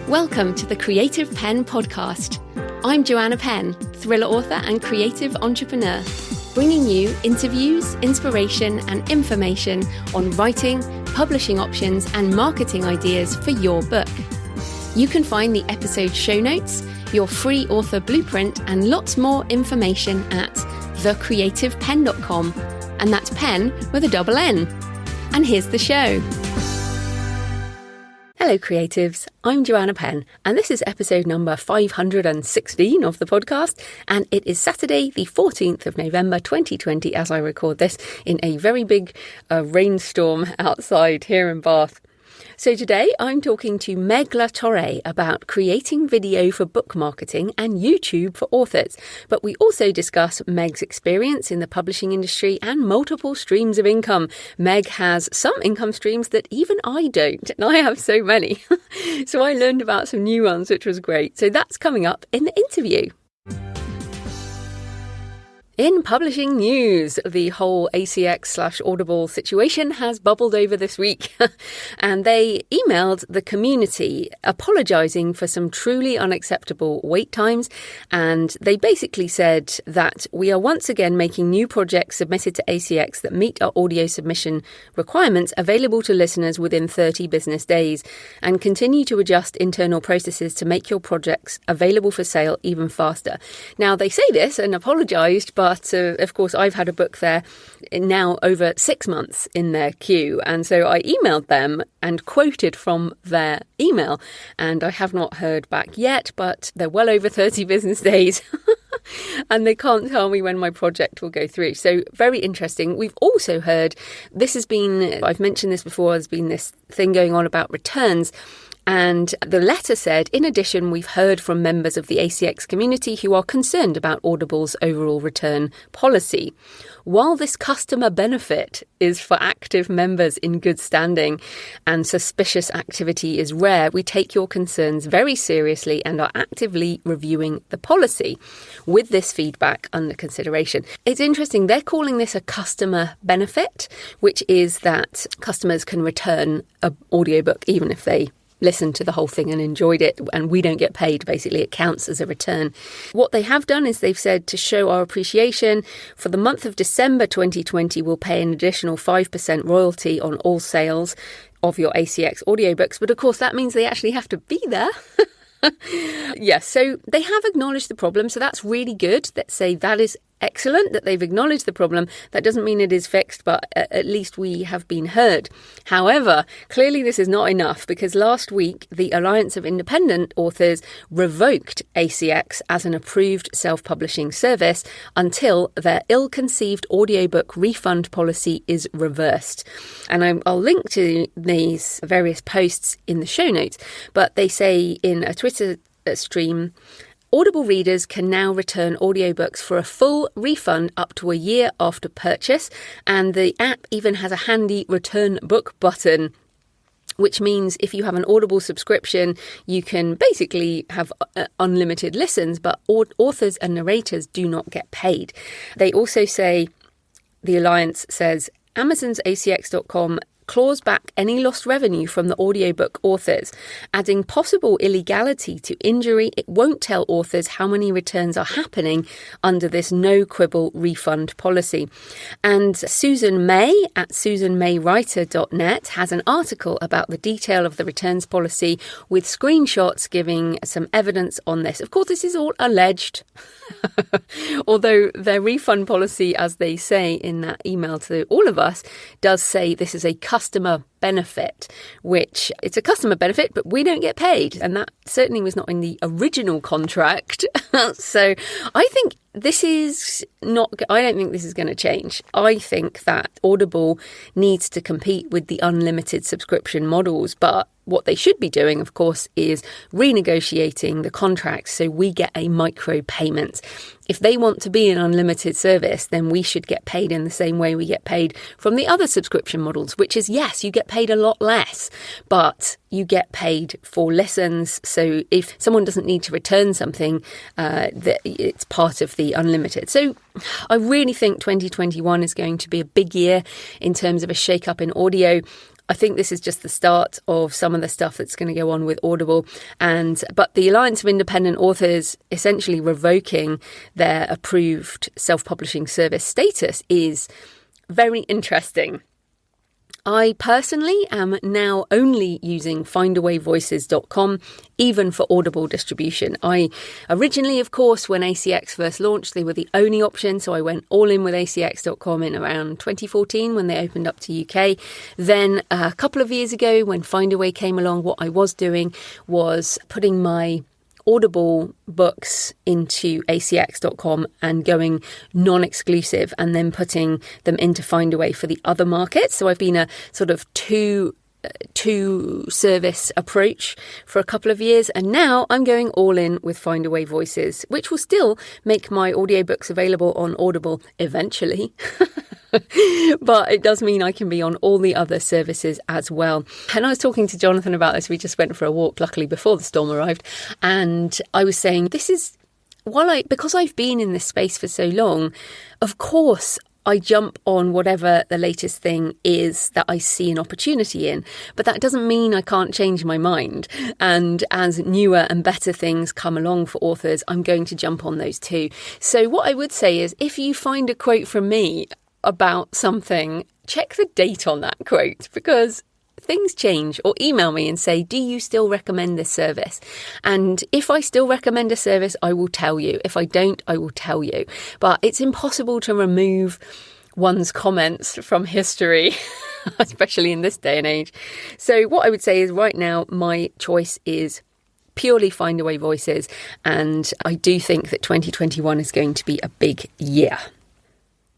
Welcome to the Creative Penn podcast. I'm Joanna Penn, thriller author and creative entrepreneur, bringing you interviews, inspiration and information on writing, publishing options and marketing ideas for your book. You can find the episode show notes, your free author blueprint and lots more information at thecreativepenn.com, and that's Penn with a double N. And here's the show. Hello creatives, I'm Joanna Penn and this is episode number 516 of the podcast, and it is Saturday the 14th of November 2020 as I record this in a very big rainstorm outside here in Bath. So today I'm talking to Meg LaTorre about creating video for book marketing and YouTube for authors. But we also discuss Meg's experience in the publishing industry and multiple streams of income. Meg has some income streams that even I don't, and I have so many. So I learned about some new ones, which was great. So that's coming up in the interview. In publishing news, the whole ACX/Audible situation has bubbled over this week, and they emailed the community apologising for some truly unacceptable wait times, and they basically said that we are once again making new projects submitted to ACX that meet our audio submission requirements available to listeners within 30 business days, and continue to adjust internal processes to make your projects available for sale even faster. Now, they say this and apologised, but of course, I've had a book there now over 6 months in their queue. And so I emailed them and quoted from their email. And I have not heard back yet, but they're well over 30 business days. And they can't tell me when my project will go through. So very interesting. We've also heard, I've mentioned this before, there's been this thing going on about returns. And the letter said, in addition, we've heard from members of the ACX community who are concerned about Audible's overall return policy. While this customer benefit is for active members in good standing and suspicious activity is rare, we take your concerns very seriously and are actively reviewing the policy with this feedback under consideration. It's interesting, they're calling this a customer benefit, which is that customers can return an audiobook even if they listened to the whole thing and enjoyed it, and we don't get paid. Basically, it counts as a return. What they have done is they've said to show our appreciation, for the month of December 2020, we'll pay an additional 5% royalty on all sales of your ACX audiobooks. But of course, that means they actually have to be there. Yes, so they have acknowledged the problem. So that's really good. Let's say that is excellent that they've acknowledged the problem. That doesn't mean it is fixed, but at least we have been heard. However, clearly this is not enough, because last week the Alliance of Independent Authors revoked ACX as an approved self-publishing service until their ill-conceived audiobook refund policy is reversed. And I'll link to these various posts in the show notes, but they say in a Twitter stream, Audible readers can now return audiobooks for a full refund up to a year after purchase, and the app even has a handy return book button, which means if you have an Audible subscription, you can basically have unlimited listens, but authors and narrators do not get paid. They also say, the Alliance says, Amazon's ACX.com claws back any lost revenue from the audiobook authors, adding possible illegality to injury. It won't tell authors how many returns are happening under this no-quibble refund policy. And Susan May at susanmaywriter.net has an article about the detail of the returns policy with screenshots giving some evidence on this. Of course, this is all alleged, although their refund policy, as they say in that email to all of us, does say this is a customer benefit, which it's a customer benefit, but we don't get paid. And that certainly was not in the original contract. So I think this is not, I don't think this is going to change. I think that Audible needs to compete with the unlimited subscription models, but what they should be doing, of course, is renegotiating the contracts so we get a micro payment. If they want to be an unlimited service, then we should get paid in the same way we get paid from the other subscription models, which is, yes, you get paid a lot less, but you get paid for listens. So if someone doesn't need to return something, it's part of the unlimited. So I really think 2021 is going to be a big year in terms of a shake-up in audio. I think this is just the start of some of the stuff that's going to go on with Audible. But the Alliance of Independent Authors essentially revoking their approved self-publishing service status is very interesting. I personally am now only using findawayvoices.com, even for Audible distribution. I originally, of course, when ACX first launched, they were the only option. So I went all in with ACX.com in around 2014 when they opened up to UK. Then a couple of years ago, when Findaway came along, what I was doing was putting my Audible books into acx.com and going non-exclusive and then putting them into Findaway for the other markets. So I've been a sort of two service approach for a couple of years, and now I'm going all in with Findaway Voices, which will still make my audiobooks available on Audible eventually. But it does mean I can be on all the other services as well. And I was talking to Jonathan about this. We just went for a walk, luckily, before the storm arrived. And I was saying, this is, because I've been in this space for so long, of course, I jump on whatever the latest thing is that I see an opportunity in. But that doesn't mean I can't change my mind. And as newer and better things come along for authors, I'm going to jump on those too. So what I would say is, if you find a quote from me about something, check the date on that quote, because things change. Or email me and say, do you still recommend this service? And if I still recommend a service, I will tell you. If I don't, I will tell you. But it's impossible to remove one's comments from history, especially in this day and age. So what I would say is, right now, my choice is purely Findaway Voices. And I do think that 2021 is going to be a big year.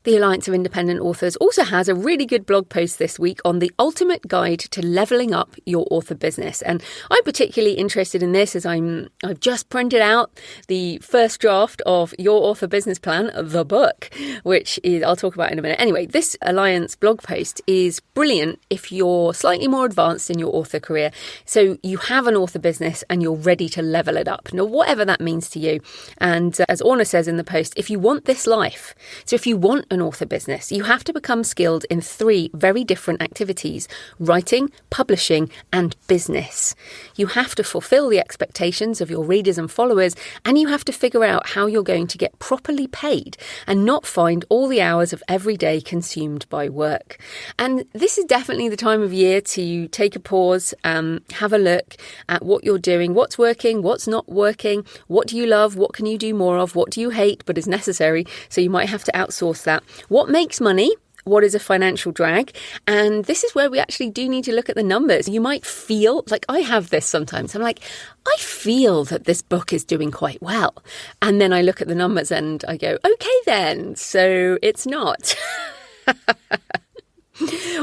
The Alliance of Independent Authors also has a really good blog post this week on the ultimate guide to levelling up your author business. And I'm particularly interested in this as I've just printed out the first draft of Your Author Business Plan, the book, which is, I'll talk about in a minute. Anyway, this Alliance blog post is brilliant if you're slightly more advanced in your author career. So you have an author business and you're ready to level it up. Now, whatever that means to you. And as Orna says in the post, if you want this life, so if you want an author business, you have to become skilled in 3 very different activities: writing, publishing, and business. You have to fulfill the expectations of your readers and followers, and you have to figure out how you're going to get properly paid and not find all the hours of every day consumed by work. And this is definitely the time of year to take a pause, have a look at what you're doing, what's working, what's not working, what do you love, what can you do more of, what do you hate but is necessary, so you might have to outsource that. What makes money? What is a financial drag? And this is where we actually do need to look at the numbers. You might feel, like I have this sometimes, I'm like, I feel that this book is doing quite well. And then I look at the numbers and I go, okay then, so it's not.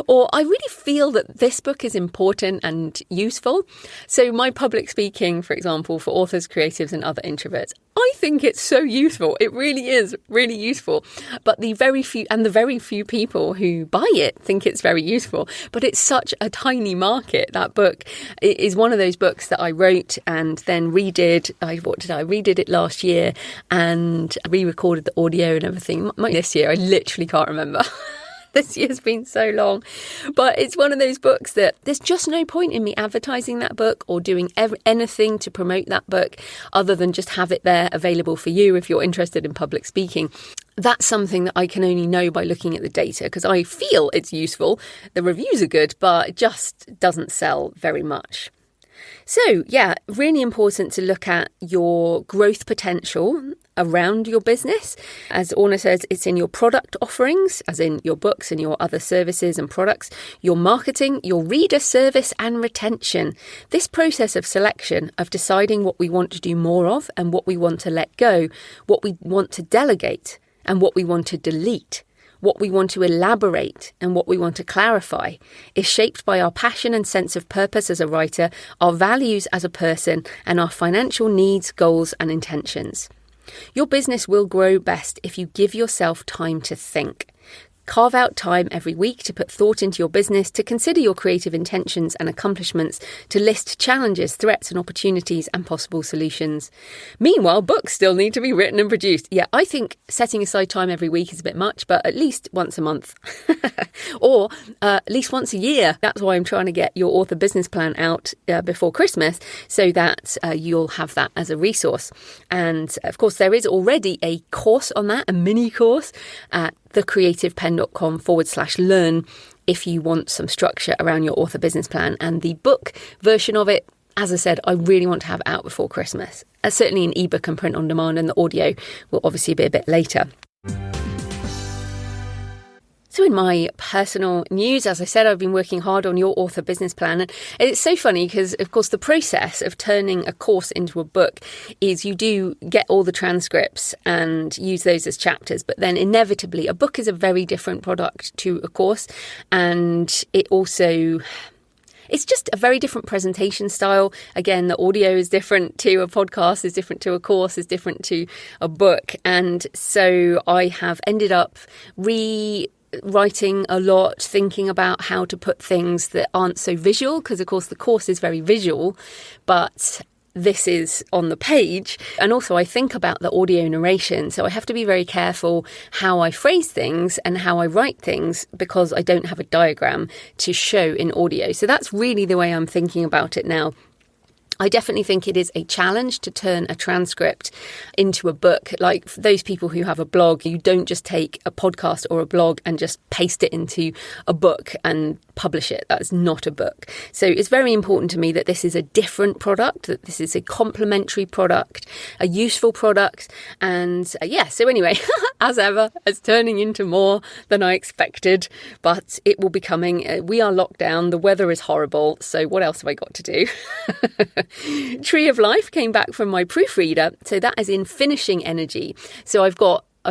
Or I really feel that this book is important and useful. So my public speaking, for example, for authors, creatives and other introverts, I think it's so useful. It really is really useful. But the very few people who buy it think it's very useful. But it's such a tiny market. That book is one of those books that I wrote and then redid. I redid it last year and re-recorded the audio and everything. This year, I literally can't remember. This year's been so long. But it's one of those books that there's just no point in me advertising that book or doing anything to promote that book other than just have it there available for you if you're interested in public speaking. That's something that I can only know by looking at the data, because I feel it's useful. The reviews are good, but it just doesn't sell very much. So, yeah, really important to look at your growth potential around your business. As Orna says, it's in your product offerings, as in your books and your other services and products, your marketing, your reader service and retention. This process of selection, of deciding what we want to do more of and what we want to let go, what we want to delegate and what we want to delete, what we want to elaborate and what we want to clarify, is shaped by our passion and sense of purpose as a writer, our values as a person, and our financial needs, goals, and intentions. Your business will grow best if you give yourself time to think. Carve out time every week to put thought into your business, to consider your creative intentions and accomplishments, to list challenges, threats and opportunities and possible solutions. Meanwhile, books still need to be written and produced. Yeah, I think setting aside time every week is a bit much, but at least once a month or at least once a year. That's why I'm trying to get your author business plan out before Christmas so that you'll have that as a resource. And of course, there is already a course on that, a mini course at thecreativepenn.com/learn if you want some structure around your author business plan. And the book version of it, as I said, I really want to have out before Christmas. Certainly in ebook and print on demand, and the audio will obviously be a bit later. So in my personal news, as I said, I've been working hard on your author business plan. And it's so funny because, of course, the process of turning a course into a book is you do get all the transcripts and use those as chapters. But then inevitably, a book is a very different product to a course. And it's just a very different presentation style. Again, the audio is different to a podcast, is different to a course, is different to a book. And so I have ended up writing a lot, thinking about how to put things that aren't so visual, because of course the course is very visual, but this is on the page. And also I think about the audio narration, so I have to be very careful how I phrase things and how I write things because I don't have a diagram to show in audio. So that's really the way I'm thinking about it now. I definitely think it is a challenge to turn a transcript into a book. Like those people who have a blog, you don't just take a podcast or a blog and just paste it into a book and publish it. That's not a book. So it's very important to me that this is a different product, that this is a complementary product, a useful product. And so anyway, as ever, it's turning into more than I expected, but it will be coming. We are locked down. The weather is horrible. So what else have I got to do? Tree of Life came back from my proofreader. So that is in finishing energy. So I've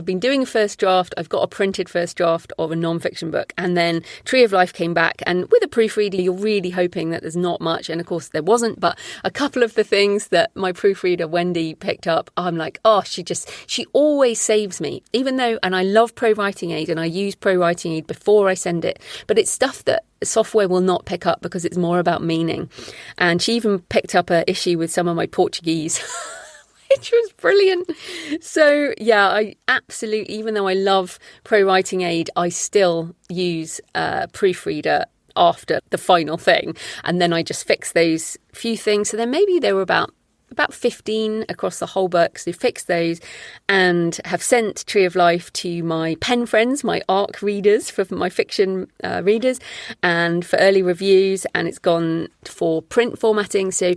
been doing a first draft. I've got a printed first draft of a non-fiction book. And then Tree of Life came back. And with a proofreader, you're really hoping that there's not much. And of course, there wasn't. But a couple of the things that my proofreader, Wendy, picked up, I'm like, oh, she always saves me. Even though, and I love Pro Writing Aid and I use Pro Writing Aid before I send it. But it's stuff that software will not pick up because it's more about meaning. And she even picked up an issue with some of my Portuguese, which was brilliant. So yeah, I absolutely, even though I love Pro Writing Aid, I still use Proofreader after the final thing. And then I just fix those few things. So then maybe there were about 15 across the whole book. So fix those and have sent Tree of Life to my Penn friends, my ARC readers, for my fiction readers, and for early reviews. And it's gone for print formatting. So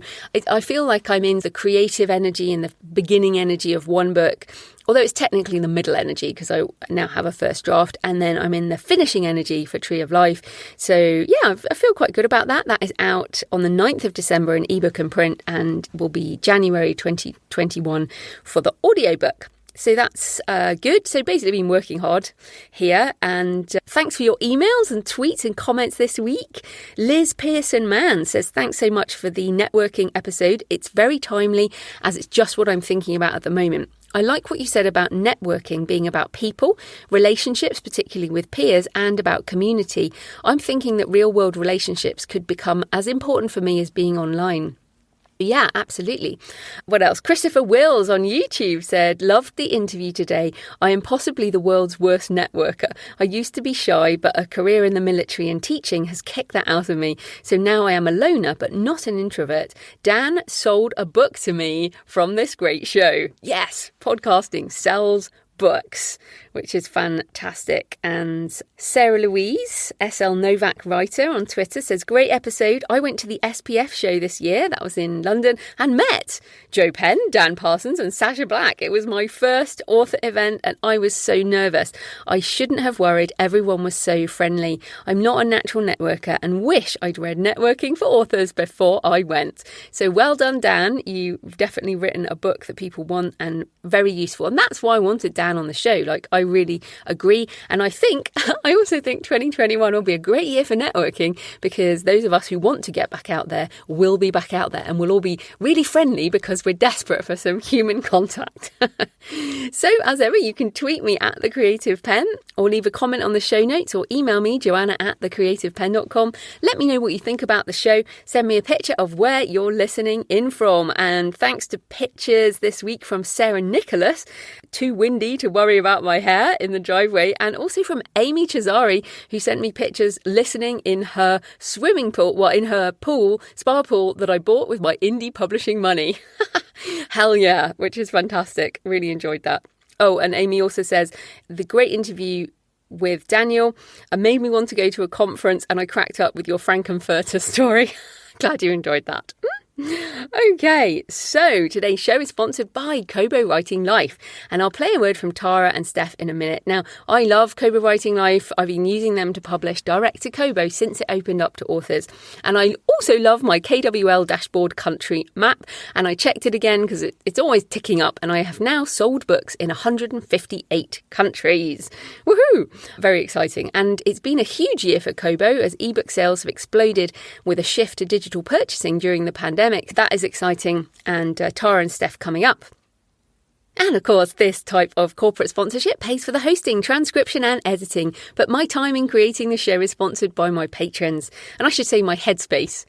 I feel like I'm in the creative energy and the beginning energy of one book, although it's technically the middle energy because I now have a first draft, and then I'm in the finishing energy for Tree of Life. So yeah, I feel quite good about that. That is out on the 9th of December in ebook and print, and will be January 2021 for the audiobook. So that's good. So basically been working hard here, and thanks for your emails and tweets and comments this week. Liz Pearson-Mann says, thanks so much for the networking episode. It's very timely as it's just what I'm thinking about at the moment. I like what you said about networking being about people, relationships, particularly with peers, and about community. I'm thinking that real world relationships could become as important for me as being online. Yeah, absolutely. What else? Christopher Wills on YouTube said, loved the interview today. I am possibly the world's worst networker. I used to be shy, but a career in the military and teaching has kicked that out of me. So now I am a loner, but not an introvert. Dan sold a book to me from this great show. Yes, podcasting sells books, which is fantastic. And Sarah Louise, SL Novak writer on Twitter, says, great episode. I went to the SPF show this year, that was in London, and met Joe Penn, Dan Parsons and Sacha Black. It was my first author event and I was so nervous. I shouldn't have worried. Everyone was so friendly. I'm not a natural networker and wish I'd read Networking for Authors before I went. So well done, Dan. You've definitely written a book that people want and very useful. And that's why I wanted Dan on the show. Like, I really agree. And I also think 2021 will be a great year for networking, because those of us who want to get back out there will be back out there, and we'll all be really friendly because we're desperate for some human contact. So as ever, you can tweet me at The Creative Penn, or leave a comment on the show notes, or email me, joanna@thecreativepenn.com. Let me know what you think about the show. Send me a picture of where you're listening in from. And thanks to pictures this week from Sarah Nicholas, too windy to worry about my hair in the driveway, and also from Amy Cesari, who sent me pictures listening in her swimming pool, in her spa pool that I bought with my indie publishing money. Hell yeah, which is fantastic. Really enjoyed that. Oh, and Amy also says, the great interview with Daniel made me want to go to a conference, and I cracked up with your Frankenfurter story. Glad you enjoyed that. Okay, so today's show is sponsored by Kobo Writing Life, and I'll play a word from Tara and Steph in a minute. Now, I love Kobo Writing Life. I've been using them to publish direct to Kobo since it opened up to authors, and I also love my KWL dashboard country map, and I checked it again because it's always ticking up, and I have now sold books in 158 countries. Woohoo! Very exciting, and it's been a huge year for Kobo as ebook sales have exploded with a shift to digital purchasing during the pandemic. That is exciting, and Tara and Steph coming up. And of course, this type of corporate sponsorship pays for the hosting, transcription and editing, but my time in creating the show is sponsored by my patrons, and I should say my headspace.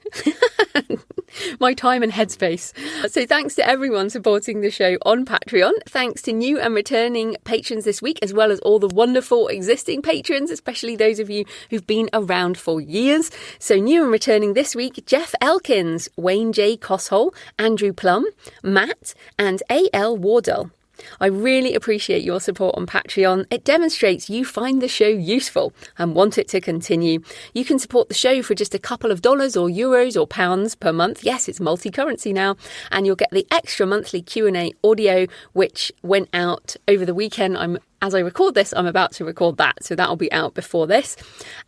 My time and headspace. So thanks to everyone supporting the show on Patreon. Thanks to new and returning patrons this week, as well as all the wonderful existing patrons, especially those of you who've been around for years. So new and returning this week, Jeff Elkins, Wayne J. Cosshole, Andrew Plum, Matt and A.L. Wardell. I really appreciate your support on Patreon. It demonstrates you find the show useful and want it to continue. You can support the show for just a couple of dollars or euros or pounds per month. Yes, it's multi-currency now. And you'll get the extra monthly Q&A audio, which went out over the weekend. As I record this, I'm about to record that, so that'll be out before this.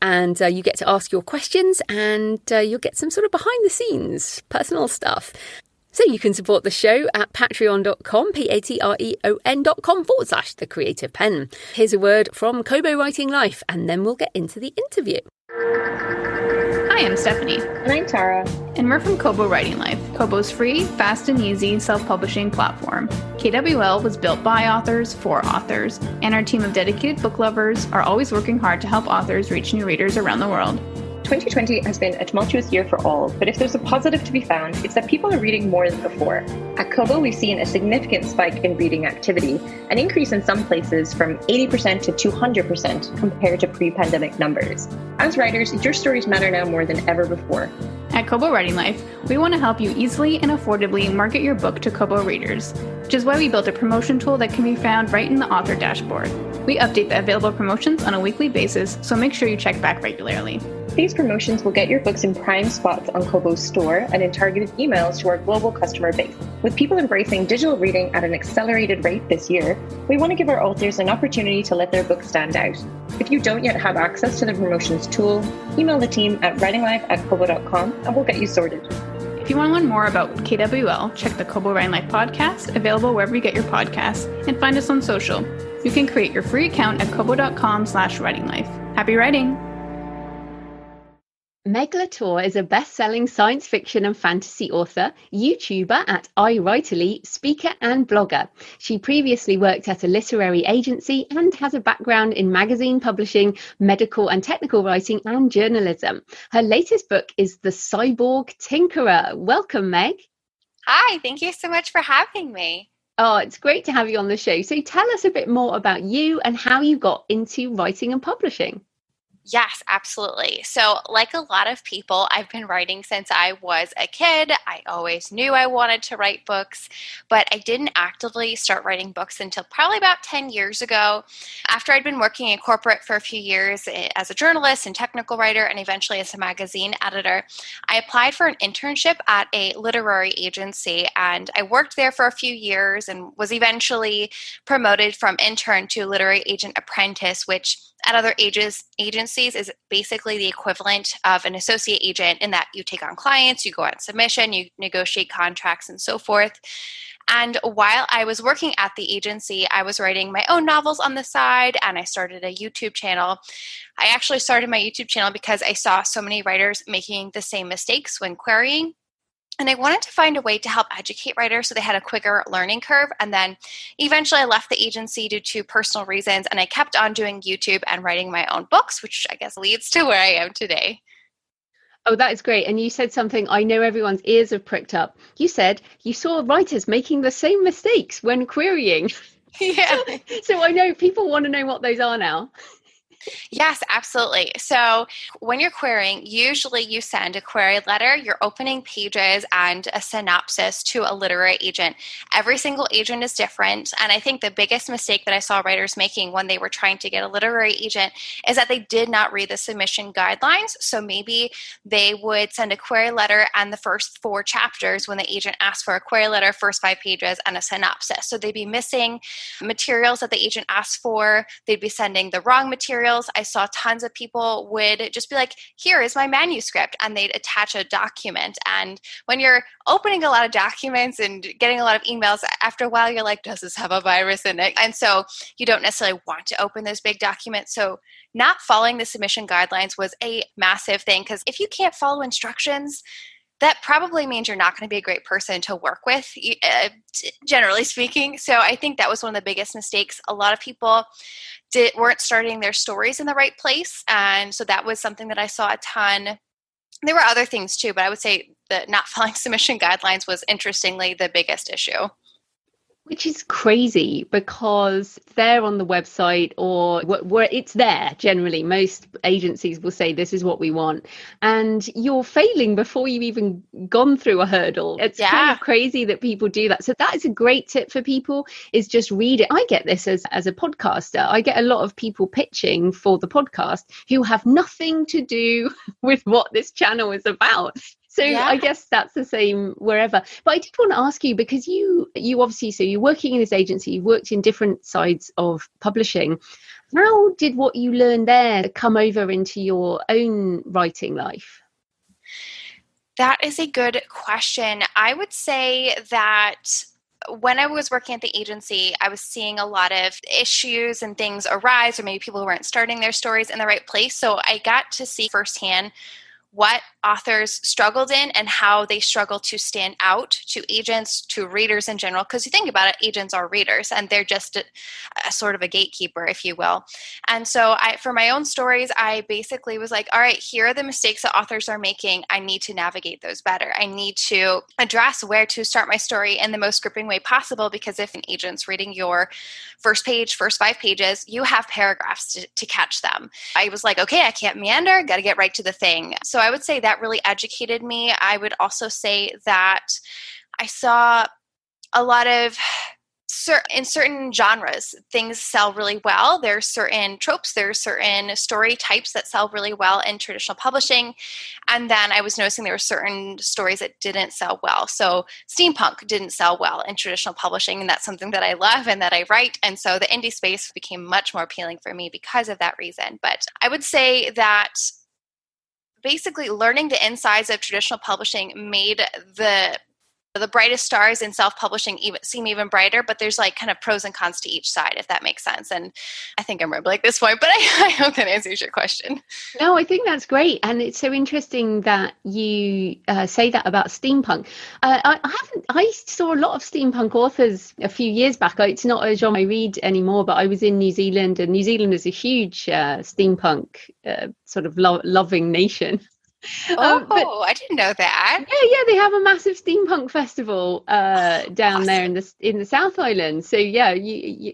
And you get to ask your questions, and you'll get some sort of behind-the-scenes personal stuff. So you can support the show at patreon.com, patreon.com/The Creative Penn. Here's a word from Kobo Writing Life, and then we'll get into the interview. Hi, I'm Stephanie. And I'm Tara. And we're from Kobo Writing Life, Kobo's free, fast and easy self-publishing platform. KWL was built by authors for authors, and our team of dedicated book lovers are always working hard to help authors reach new readers around the world. 2020 has been a tumultuous year for all, but if there's a positive to be found, it's that people are reading more than before. At Kobo, we've seen a significant spike in reading activity, an increase in some places from 80% to 200% compared to pre-pandemic numbers. As writers, your stories matter now more than ever before. At Kobo Writing Life, we want to help you easily and affordably market your book to Kobo readers, which is why we built a promotion tool that can be found right in the author dashboard. We update the available promotions on a weekly basis, so make sure you check back regularly. These promotions will get your books in prime spots on Kobo's store and in targeted emails to our global customer base. With people embracing digital reading at an accelerated rate this year, we want to give our authors an opportunity to let their books stand out. If you don't yet have access to the promotions tool, email the team at writinglife@kobo.com and we'll get you sorted. If you want to learn more about KWL, check the Kobo Writing Life podcast, available wherever you get your podcasts, and find us on social. You can create your free account at kobo.com/writinglife. Happy writing! Meg LaTorre is a best-selling science fiction and fantasy author, YouTuber at iWriterly, speaker and blogger. She previously worked at a literary agency and has a background in magazine publishing, medical and technical writing and journalism. Her latest book is The Cyborg Tinkerer. Welcome, Meg. Hi, thank you so much for having me. Oh, it's great to have you on the show. So tell us a bit more about you and how you got into writing and publishing. Yes, absolutely. So like a lot of people, I've been writing since I was a kid. I always knew I wanted to write books, but I didn't actively start writing books until probably about 10 years ago. After I'd been working in corporate for a few years as a journalist and technical writer and eventually as a magazine editor, I applied for an internship at a literary agency, and I worked there for a few years and was eventually promoted from intern to literary agent apprentice, which at other agencies is basically the equivalent of an associate agent in that you take on clients, you go on submission, you negotiate contracts and so forth. And while I was working at the agency, I was writing my own novels on the side, and I started a YouTube channel. I actually started my YouTube channel because I saw so many writers making the same mistakes when querying. And I wanted to find a way to help educate writers so they had a quicker learning curve. And then eventually I left the agency due to personal reasons, and I kept on doing YouTube and writing my own books, which I guess leads to where I am today. Oh, that is great. And you said something I know everyone's ears have pricked up. You said you saw writers making the same mistakes when querying. Yeah. So I know people want to know what those are now. Yes, absolutely. So when you're querying, usually you send a query letter, your opening pages, and a synopsis to a literary agent. Every single agent is different. And I think the biggest mistake that I saw writers making when they were trying to get a literary agent is that they did not read the submission guidelines. So maybe they would send a query letter and the first 4 chapters when the agent asked for a query letter, first 5 pages, and a synopsis. So they'd be missing materials that the agent asked for. They'd be sending the wrong materials. I saw tons of people would just be like, here is my manuscript, and they'd attach a document. And when you're opening a lot of documents and getting a lot of emails, after a while you're like, does this have a virus in it? And so you don't necessarily want to open those big documents. So not following the submission guidelines was a massive thing, because if you can't follow instructions, that probably means you're not going to be a great person to work with, generally speaking. So I think that was one of the biggest mistakes. A lot of people weren't starting their stories in the right place. And so that was something that I saw a ton. There were other things too, but I would say that not following submission guidelines was interestingly the biggest issue. Which is crazy, because they're on the website, or where it's there. Generally, most agencies will say this is what we want, and you're failing before you've even gone through a hurdle. It's kind of crazy that people do that. So that is a great tip for people, is just read it. I get this as a podcaster. I get a lot of people pitching for the podcast who have nothing to do with what this channel is about. So I guess that's the same wherever. But I did want to ask you, because you obviously, so you're working in this agency, you've worked in different sides of publishing. How did what you learned there come over into your own writing life? That is a good question. I would say that when I was working at the agency, I was seeing a lot of issues and things arise, or maybe people who weren't starting their stories in the right place. So I got to see firsthand what authors struggled in and how they struggle to stand out to agents, to readers in general. Because you think about it, agents are readers, and they're just a sort of a gatekeeper, if you will. And so for my own stories, I basically was like, all right, here are the mistakes that authors are making. I need to navigate those better. I need to address where to start my story in the most gripping way possible, because if an agent's reading your first 5 pages, you have paragraphs to catch them. I was like, okay, I can't meander, got to get right to the thing. So I would say that really educated me. I would also say that I saw a lot of in certain genres, things sell really well. There are certain tropes, there are certain story types that sell really well in traditional publishing. And then I was noticing there were certain stories that didn't sell well. So steampunk didn't sell well in traditional publishing, and that's something that I love and that I write. And so the indie space became much more appealing for me because of that reason. But I would say that basically learning the insides of traditional publishing made the brightest stars in self-publishing seem even brighter, but there's like kind of pros and cons to each side, if that makes sense. And I think I'm rambling at this point, but I hope that answers your question. No, I think that's great. And it's so interesting that you say that about steampunk. I saw a lot of steampunk authors a few years back. It's not a genre I read anymore, but I was in New Zealand, and New Zealand is a huge steampunk sort of loving nation. I didn't know that. Yeah, they have a massive steampunk festival down there in the South Island. So yeah,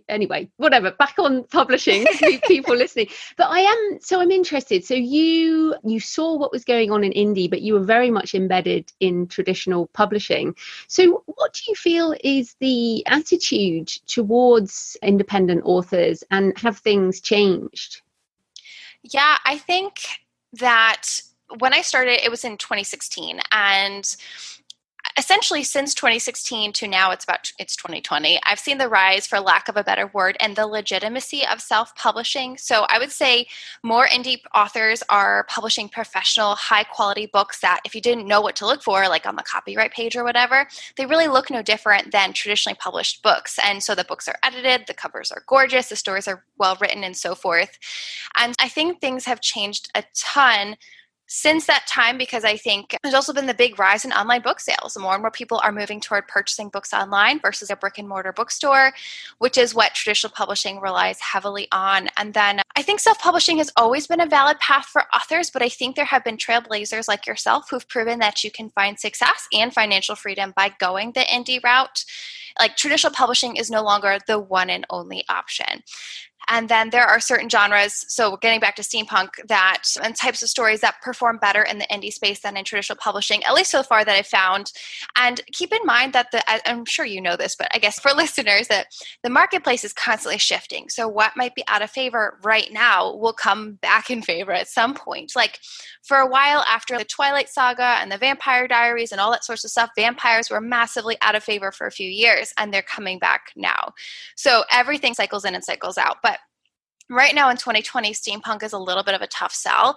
anyway, whatever. Back on publishing, people listening. But I'm interested. So you saw what was going on in indie, but you were very much embedded in traditional publishing. So what do you feel is the attitude towards independent authors, and have things changed? Yeah, I think that when I started, it was in 2016, and essentially since 2016 to now, it's 2020, I've seen the rise, for lack of a better word, and the legitimacy of self-publishing. So I would say more indie authors are publishing professional, high-quality books that if you didn't know what to look for, like on the copyright page or whatever, they really look no different than traditionally published books. And so the books are edited, the covers are gorgeous, the stories are well written, and so forth. And I think things have changed a ton since that time, because I think there's also been the big rise in online book sales. More and more people are moving toward purchasing books online versus a brick and mortar bookstore, which is what traditional publishing relies heavily on. And then I think self-publishing has always been a valid path for authors, but I think there have been trailblazers like yourself who've proven that you can find success and financial freedom by going the indie route. Like, traditional publishing is no longer the one and only option. And then there are certain genres, so getting back to steampunk, and types of stories that perform better in the indie space than in traditional publishing, at least so far that I've found. And keep in mind that I'm sure you know this, but I guess for listeners, that the marketplace is constantly shifting. So what might be out of favor right now will come back in favor at some point. Like, for a while after the Twilight Saga and the Vampire Diaries and all that sorts of stuff, vampires were massively out of favor for a few years, and they're coming back now. So everything cycles in and cycles out. But right now in 2020, steampunk is a little bit of a tough sell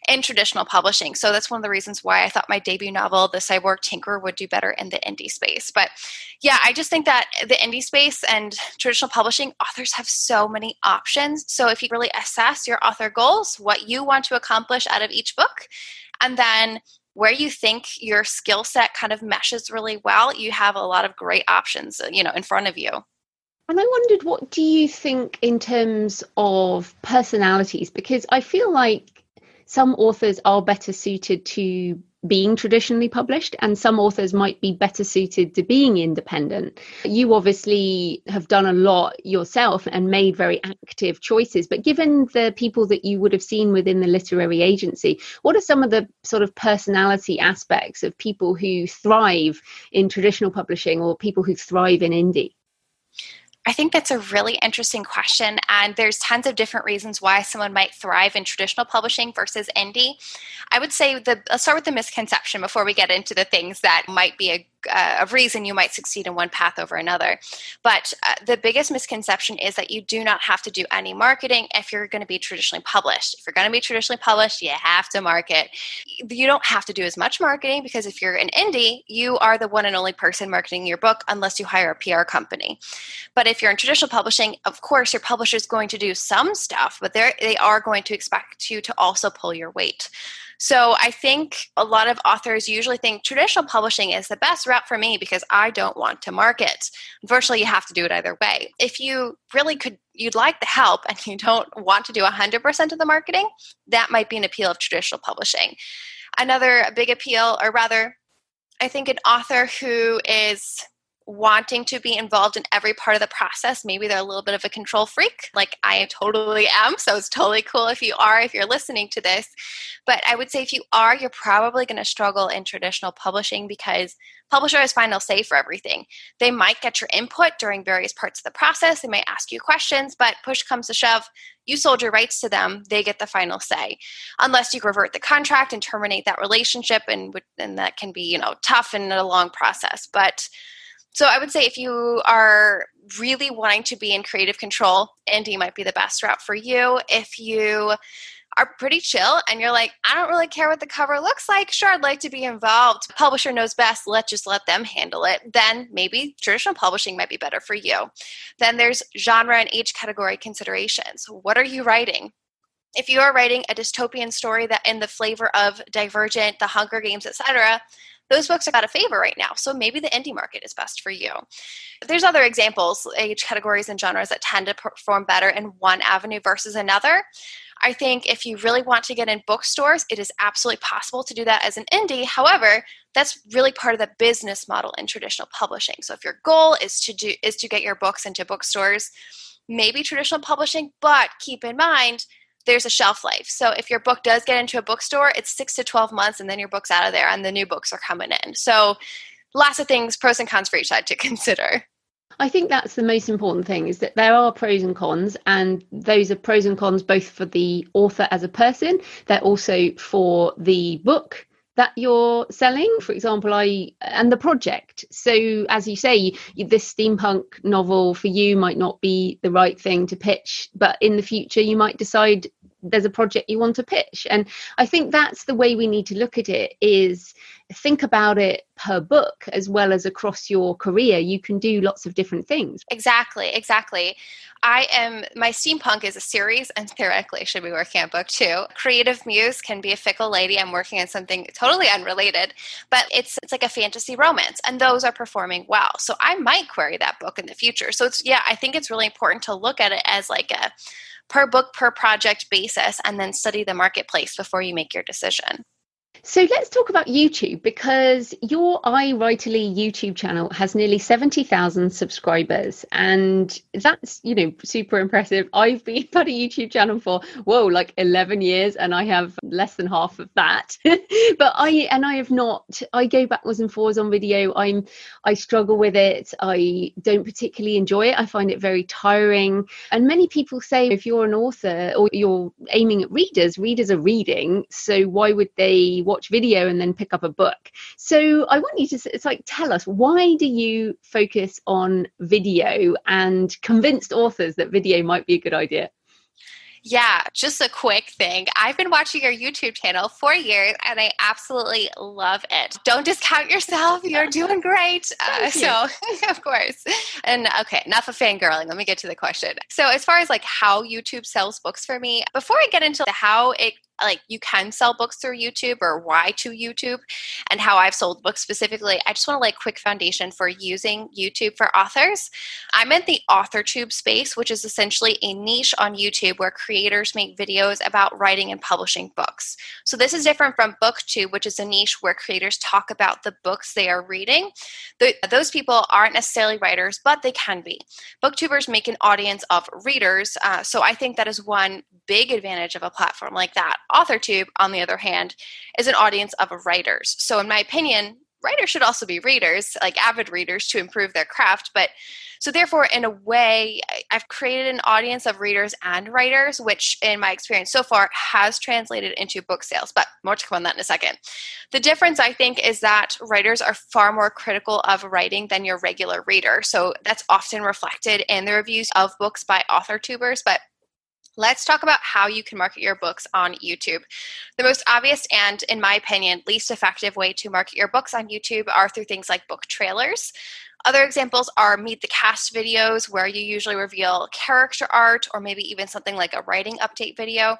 in traditional publishing. So that's one of the reasons why I thought my debut novel, The Cyborg Tinkerer, would do better in the indie space. But yeah, I just think that the indie space and traditional publishing, authors have so many options. So if you really assess your author goals, what you want to accomplish out of each book, and then where you think your skill set kind of meshes really well, you have a lot of great options, in front of you. And I wondered, what do you think in terms of personalities? Because I feel like some authors are better suited to being traditionally published, and some authors might be better suited to being independent. You obviously have done a lot yourself and made very active choices, but given the people that you would have seen within the literary agency, what are some of the sort of personality aspects of people who thrive in traditional publishing or people who thrive in indie? I think that's a really interesting question, and there's tons of different reasons why someone might thrive in traditional publishing versus indie. I would say let's start with the misconception before we get into the things that might be a reason you might succeed in one path over another. But the biggest misconception is that you do not have to do any marketing if you're going to be traditionally published. If you're going to be traditionally published, you have to market. You don't have to do as much marketing, because if you're an indie, you are the one and only person marketing your book unless you hire a PR company. But if you're in traditional publishing, of course, your publisher is going to do some stuff, but they are going to expect you to also pull your weight. So I think a lot of authors usually think traditional publishing is the best route for me because I don't want to market. Unfortunately, you have to do it either way. If you really you'd like the help and you don't want to do 100% of the marketing, that might be an appeal of traditional publishing. Another big appeal, or rather, I think an author who is wanting to be involved in every part of the process. Maybe they're a little bit of a control freak, like I totally am. So it's totally cool if you're listening to this. But I would say if you are, you're probably going to struggle in traditional publishing because publisher has final say for everything. They might get your input during various parts of the process. They might ask you questions, but push comes to shove, you sold your rights to them, they get the final say. Unless you revert the contract and terminate that relationship, and that can be, tough and a long process. But so I would say if you are really wanting to be in creative control, indie might be the best route for you. If you are pretty chill and you're like, I don't really care what the cover looks like, sure, I'd like to be involved, publisher knows best, let's just let them handle it, then maybe traditional publishing might be better for you. Then there's genre and age category considerations. What are you writing? If you are writing a dystopian story that in the flavor of Divergent, The Hunger Games, etc., those books are out of favor right now. So maybe the indie market is best for you. There's other examples, age categories and genres that tend to perform better in one avenue versus another. I think if you really want to get in bookstores, it is absolutely possible to do that as an indie. However, that's really part of the business model in traditional publishing. So if your goal is to get your books into bookstores, maybe traditional publishing, but keep in mind, there's a shelf life. So if your book does get into a bookstore, it's 6 to 12 months and then your book's out of there and the new books are coming in. So lots of things, pros and cons for each side to consider. I think that's the most important thing, is that there are pros and cons, and those are pros and cons both for the author as a person, they're also for the book that you're selling? For example, and the project. So as you say, this steampunk novel for you might not be the right thing to pitch, but in the future you might decide there's a project you want to pitch. And I think that's the way we need to look at it, is think about it per book as well as across your career. You can do lots of different things. Exactly. My steampunk is a series, and theoretically I should be working on book 2. Creative Muse can be a fickle lady. I'm working on something totally unrelated, but it's like a fantasy romance, and those are performing well. So I might query that book in the future. So I think it's really important to look at it as like a per book, per project basis, and then study the marketplace before you make your decision. So let's talk about YouTube, because your iWriterly YouTube channel has nearly 70,000 subscribers, and that's, super impressive. I've been at a YouTube channel for 11 years, and I have less than half of that. But I go backwards and forwards on video. I struggle with it. I don't particularly enjoy it. I find it very tiring. And many people say if you're an author or you're aiming at readers are reading, so why would they watch video and then pick up a book? So I want you to tell us, why do you focus on video and convinced authors that video might be a good idea? Yeah, just a quick thing. I've been watching your YouTube channel for years, and I absolutely love it. Don't discount yourself. You're doing great. So, of course. And okay, enough of fangirling. Let me get to the question. So as far as how YouTube sells books for me, before I get into how it you can sell books through YouTube, or why to YouTube, and how I've sold books specifically, I just want to lay a quick foundation for using YouTube for authors. I'm in the AuthorTube space, which is essentially a niche on YouTube where creators make videos about writing and publishing books. So this is different from BookTube, which is a niche where creators talk about the books they are reading. Those people aren't necessarily writers, but they can be. BookTubers make an audience of readers, so I think that is one big advantage of a platform like that. AuthorTube, on the other hand, is an audience of writers. So in my opinion, writers should also be readers, like avid readers, to improve their craft. But so therefore, in a way, I've created an audience of readers and writers, which in my experience so far has translated into book sales. But more to come on that in a second. The difference, I think, is that writers are far more critical of writing than your regular reader. So that's often reflected in the reviews of books by AuthorTubers. But let's talk about how you can market your books on YouTube. The most obvious and, in my opinion, least effective way to market your books on YouTube are through things like book trailers. Other examples are Meet the Cast videos, where you usually reveal character art, or maybe even something like a writing update video.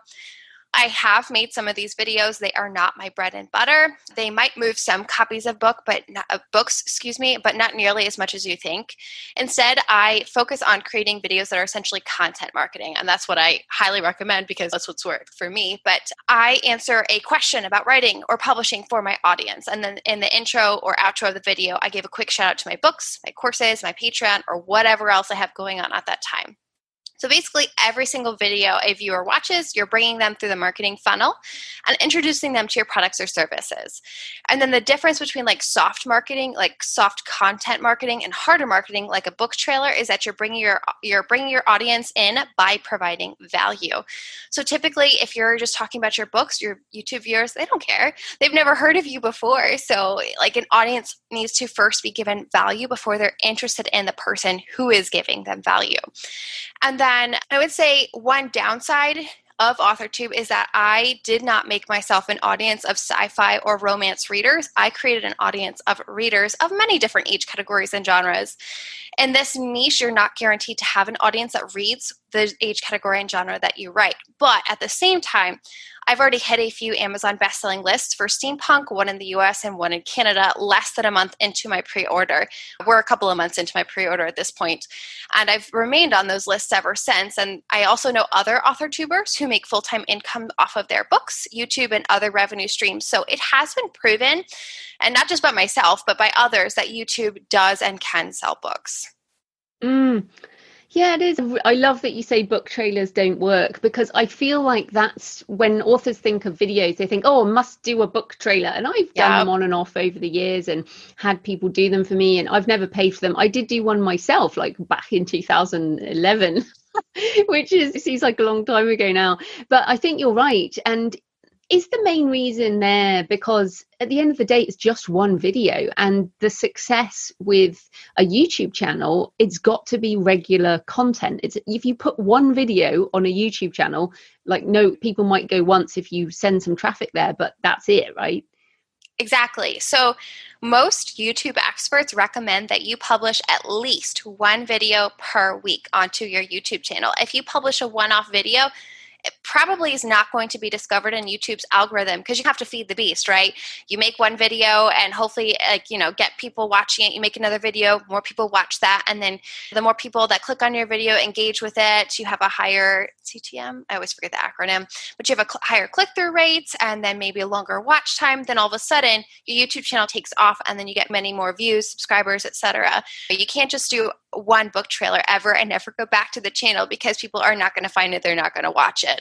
I have made some of these videos. They are not my bread and butter. They might move some copies of books, but not nearly as much as you think. Instead, I focus on creating videos that are essentially content marketing, and that's what I highly recommend because that's what's worked for me. But I answer a question about writing or publishing for my audience, and then in the intro or outro of the video, I give a quick shout out to my books, my courses, my Patreon, or whatever else I have going on at that time. So basically, every single video a viewer watches, you're bringing them through the marketing funnel and introducing them to your products or services. And then the difference between soft marketing, soft content marketing, and harder marketing, like a book trailer, is that you're bringing your audience in by providing value. So typically, if you're just talking about your books, your YouTube viewers, they don't care. They've never heard of you before. So an audience needs to first be given value before they're interested in the person who is giving them value. And then I would say one downside of AuthorTube is that I did not make myself an audience of sci-fi or romance readers. I created an audience of readers of many different age categories and genres. In this niche, you're not guaranteed to have an audience that reads the age category and genre that you write. But at the same time, I've already hit a few Amazon bestselling lists for steampunk, one in the US and one in Canada, less than a month into my pre-order. We're a couple of months into my pre-order at this point, and I've remained on those lists ever since. And I also know other AuthorTubers who make full-time income off of their books, YouTube, and other revenue streams. So it has been proven, and not just by myself, but by others, that YouTube does and can sell books. Yeah, it is. I love that you say book trailers don't work, because I feel like that's when authors think of videos, they think, oh, must do a book trailer. And I've done them on and off over the years and had people do them for me, and I've never paid for them. I did do one myself, back in 2011, which seems like a long time ago now. But I think you're right. And Is the main reason there because at the end of the day, it's just one video, and the success with a YouTube channel, it's got to be regular content. It's if you put one video on a YouTube channel, like, no, people might go once if you send some traffic there, but that's it, right? Exactly. So most YouTube experts recommend that you publish at least one video per week onto your YouTube channel. If you publish a one-off video, it probably is not going to be discovered in YouTube's algorithm because you have to feed the beast, right? You make one video and hopefully, get people watching it. You make another video, more people watch that. And then the more people that click on your video engage with it, you have a higher CTM. I always forget the acronym, but you have a higher click-through rates and then maybe a longer watch time. Then all of a sudden, your YouTube channel takes off and then you get many more views, subscribers, etc. You can't just do one book trailer ever and never go back to the channel because people are not going to find it. They're not going to watch it.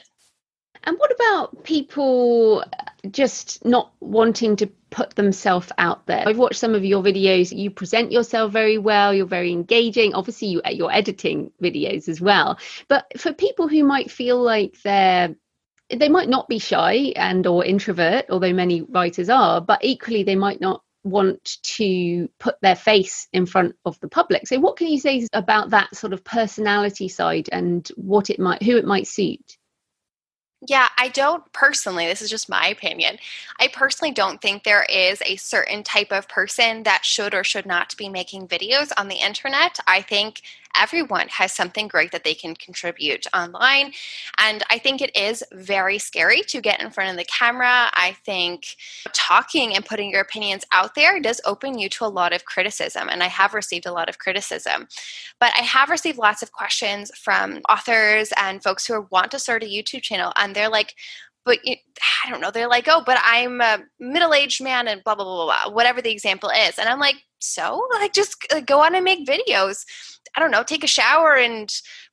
And what about people just not wanting to put themselves out there? I've watched some of your videos. You present yourself very well. You're very engaging. Obviously, you're editing videos as well. But for people who might feel like they might not be shy and or introvert, although many writers are, but equally they might not want to put their face in front of the public. So what can you say about that sort of personality side and who it might suit? Yeah, I don't personally, this is just my opinion, I personally don't think there is a certain type of person that should or should not be making videos on the internet. I think everyone has something great that they can contribute online. And I think it is very scary to get in front of the camera. I think talking and putting your opinions out there does open you to a lot of criticism. And I have received a lot of criticism. But I have received lots of questions from authors and folks who want to start a YouTube channel. And they're like, but I don't know, they're like, oh, but I'm a middle-aged man and blah, blah, blah, blah, whatever the example is. And I'm like, so like, just go on and make videos. I don't know, take a shower and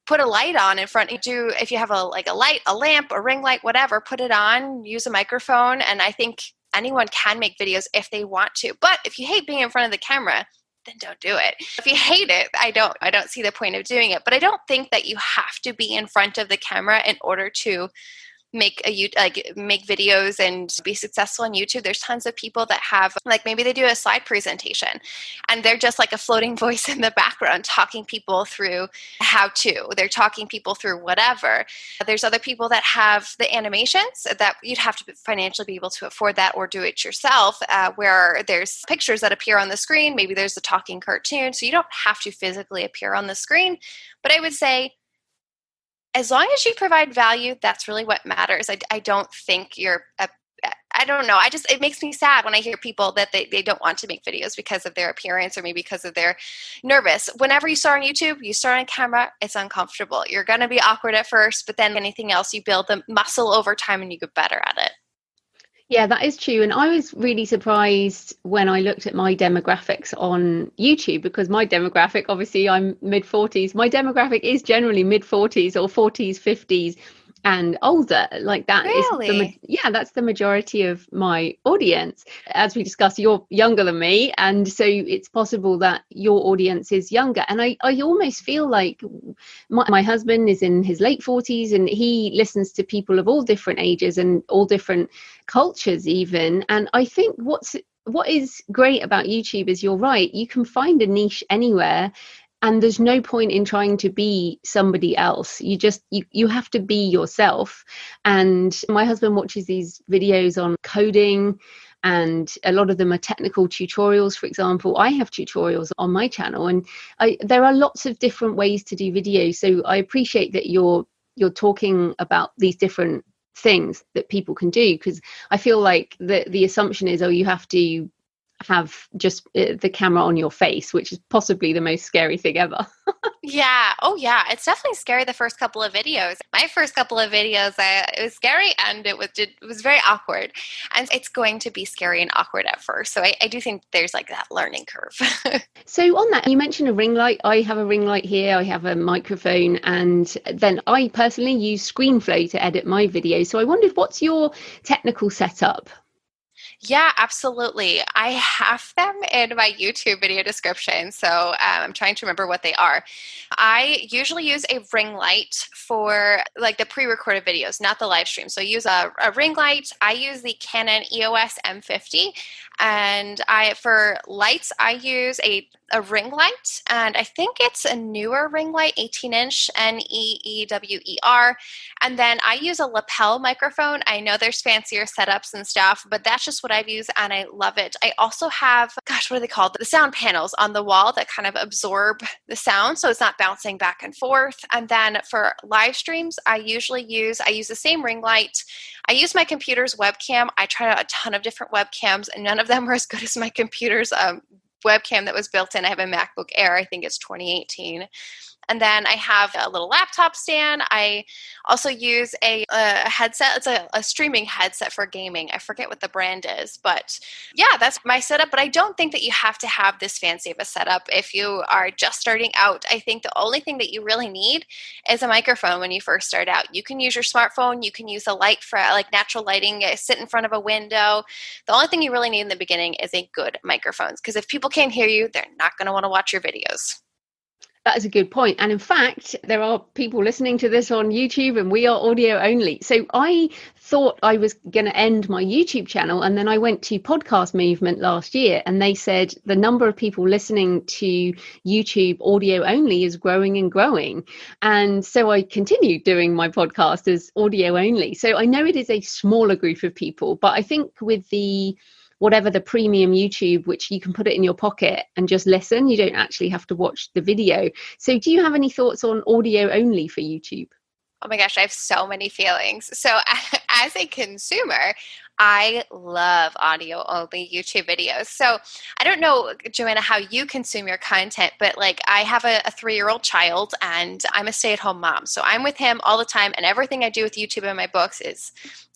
put a light on in front. If you have a light, a lamp, a ring light, whatever, put it on, use a microphone. And I think anyone can make videos if they want to. But if you hate being in front of the camera, then don't do it. If you hate it, I don't see the point of doing it. But I don't think that you have to be in front of the camera in order to make videos and be successful on YouTube. There's tons of people that have, like, maybe they do a slide presentation and they're just like a floating voice in the background talking people through how to. They're talking people through whatever. There's other people that have the animations that you'd have to financially be able to afford that or do it yourself, where there's pictures that appear on the screen. Maybe there's a talking cartoon, so you don't have to physically appear on the screen. But I would say, as long as you provide value, that's really what matters. I don't think I don't know. It makes me sad when I hear people that they don't want to make videos because of their appearance or maybe because of their nervous. Whenever you start on YouTube, you start on camera, it's uncomfortable. You're going to be awkward at first, but then anything else, you build the muscle over time and you get better at it. Yeah, that is true. And I was really surprised when I looked at my demographics on YouTube, because my demographic, obviously I'm mid-40s. My demographic is generally mid-40s or 40s, 50s and older. Like that really? That's the majority of my audience. As we discussed, you're younger than me. And so it's possible that your audience is younger. And I almost feel like my husband is in his late 40s and he listens to people of all different ages and all different cultures even. And I think what is great about YouTube is, you're right, you can find a niche anywhere. And there's no point in trying to be somebody else. You have to be yourself. And my husband watches these videos on coding, and a lot of them are technical tutorials. For example, I have tutorials on my channel, and there are lots of different ways to do videos. So I appreciate that you're talking about these different things that people can do, because I feel like the assumption is, you have to have just the camera on your face, which is possibly the most scary thing ever. Yeah. Oh, yeah. It's definitely scary the first couple of videos. My first couple of videos, it was scary and it was very awkward. And it's going to be scary and awkward at first. So I do think there's like that learning curve. So on that, you mentioned a ring light. I have a ring light here. I have a microphone. And then I personally use ScreenFlow to edit my videos. So I wondered, what's your technical setup? Yeah, absolutely. I have them in my YouTube video description. So I'm trying to remember what they are. I usually use a ring light for like the pre-recorded videos, not the live stream. So I use a ring light. I use the Canon EOS M50. And for lights, I use a ring light. And I think it's a newer ring light, 18-inch NEEWER. And then I use a lapel microphone. I know there's fancier setups and stuff, but that's just what I've used and I love it. I also have, what are they called? The sound panels on the wall that kind of absorb the sound so it's not bouncing back and forth. And then for live streams, I use the same ring light. I use my computer's webcam. I tried out a ton of different webcams and none of them were as good as my computer's webcam that was built in. I have a MacBook Air. I think it's 2018. And then I have a little laptop stand. I also use a headset. It's a streaming headset for gaming. I forget what the brand is. But yeah, that's my setup. But I don't think that you have to have this fancy of a setup if you are just starting out. I think the only thing that you really need is a microphone when you first start out. You can use your smartphone. You can use a light for like natural lighting. Sit in front of a window. The only thing you really need in the beginning is a good microphone. Because if people can't hear you, they're not going to want to watch your videos. That is a good point. And in fact, there are people listening to this on YouTube and we are audio only. So I thought I was going to end my YouTube channel. And then I went to Podcast Movement last year and they said the number of people listening to YouTube audio only is growing and growing. And so I continued doing my podcast as audio only. So I know it is a smaller group of people, but I think with whatever the premium YouTube, which you can put it in your pocket and just listen. You don't actually have to watch the video. So do you have any thoughts on audio only for YouTube? Oh my gosh, I have so many feelings. So as a consumer, I love audio only YouTube videos. So I don't know, Joanna, how you consume your content, but like I have a 3-year-old child and I'm a stay-at-home mom. So I'm with him all the time and everything I do with YouTube and my books is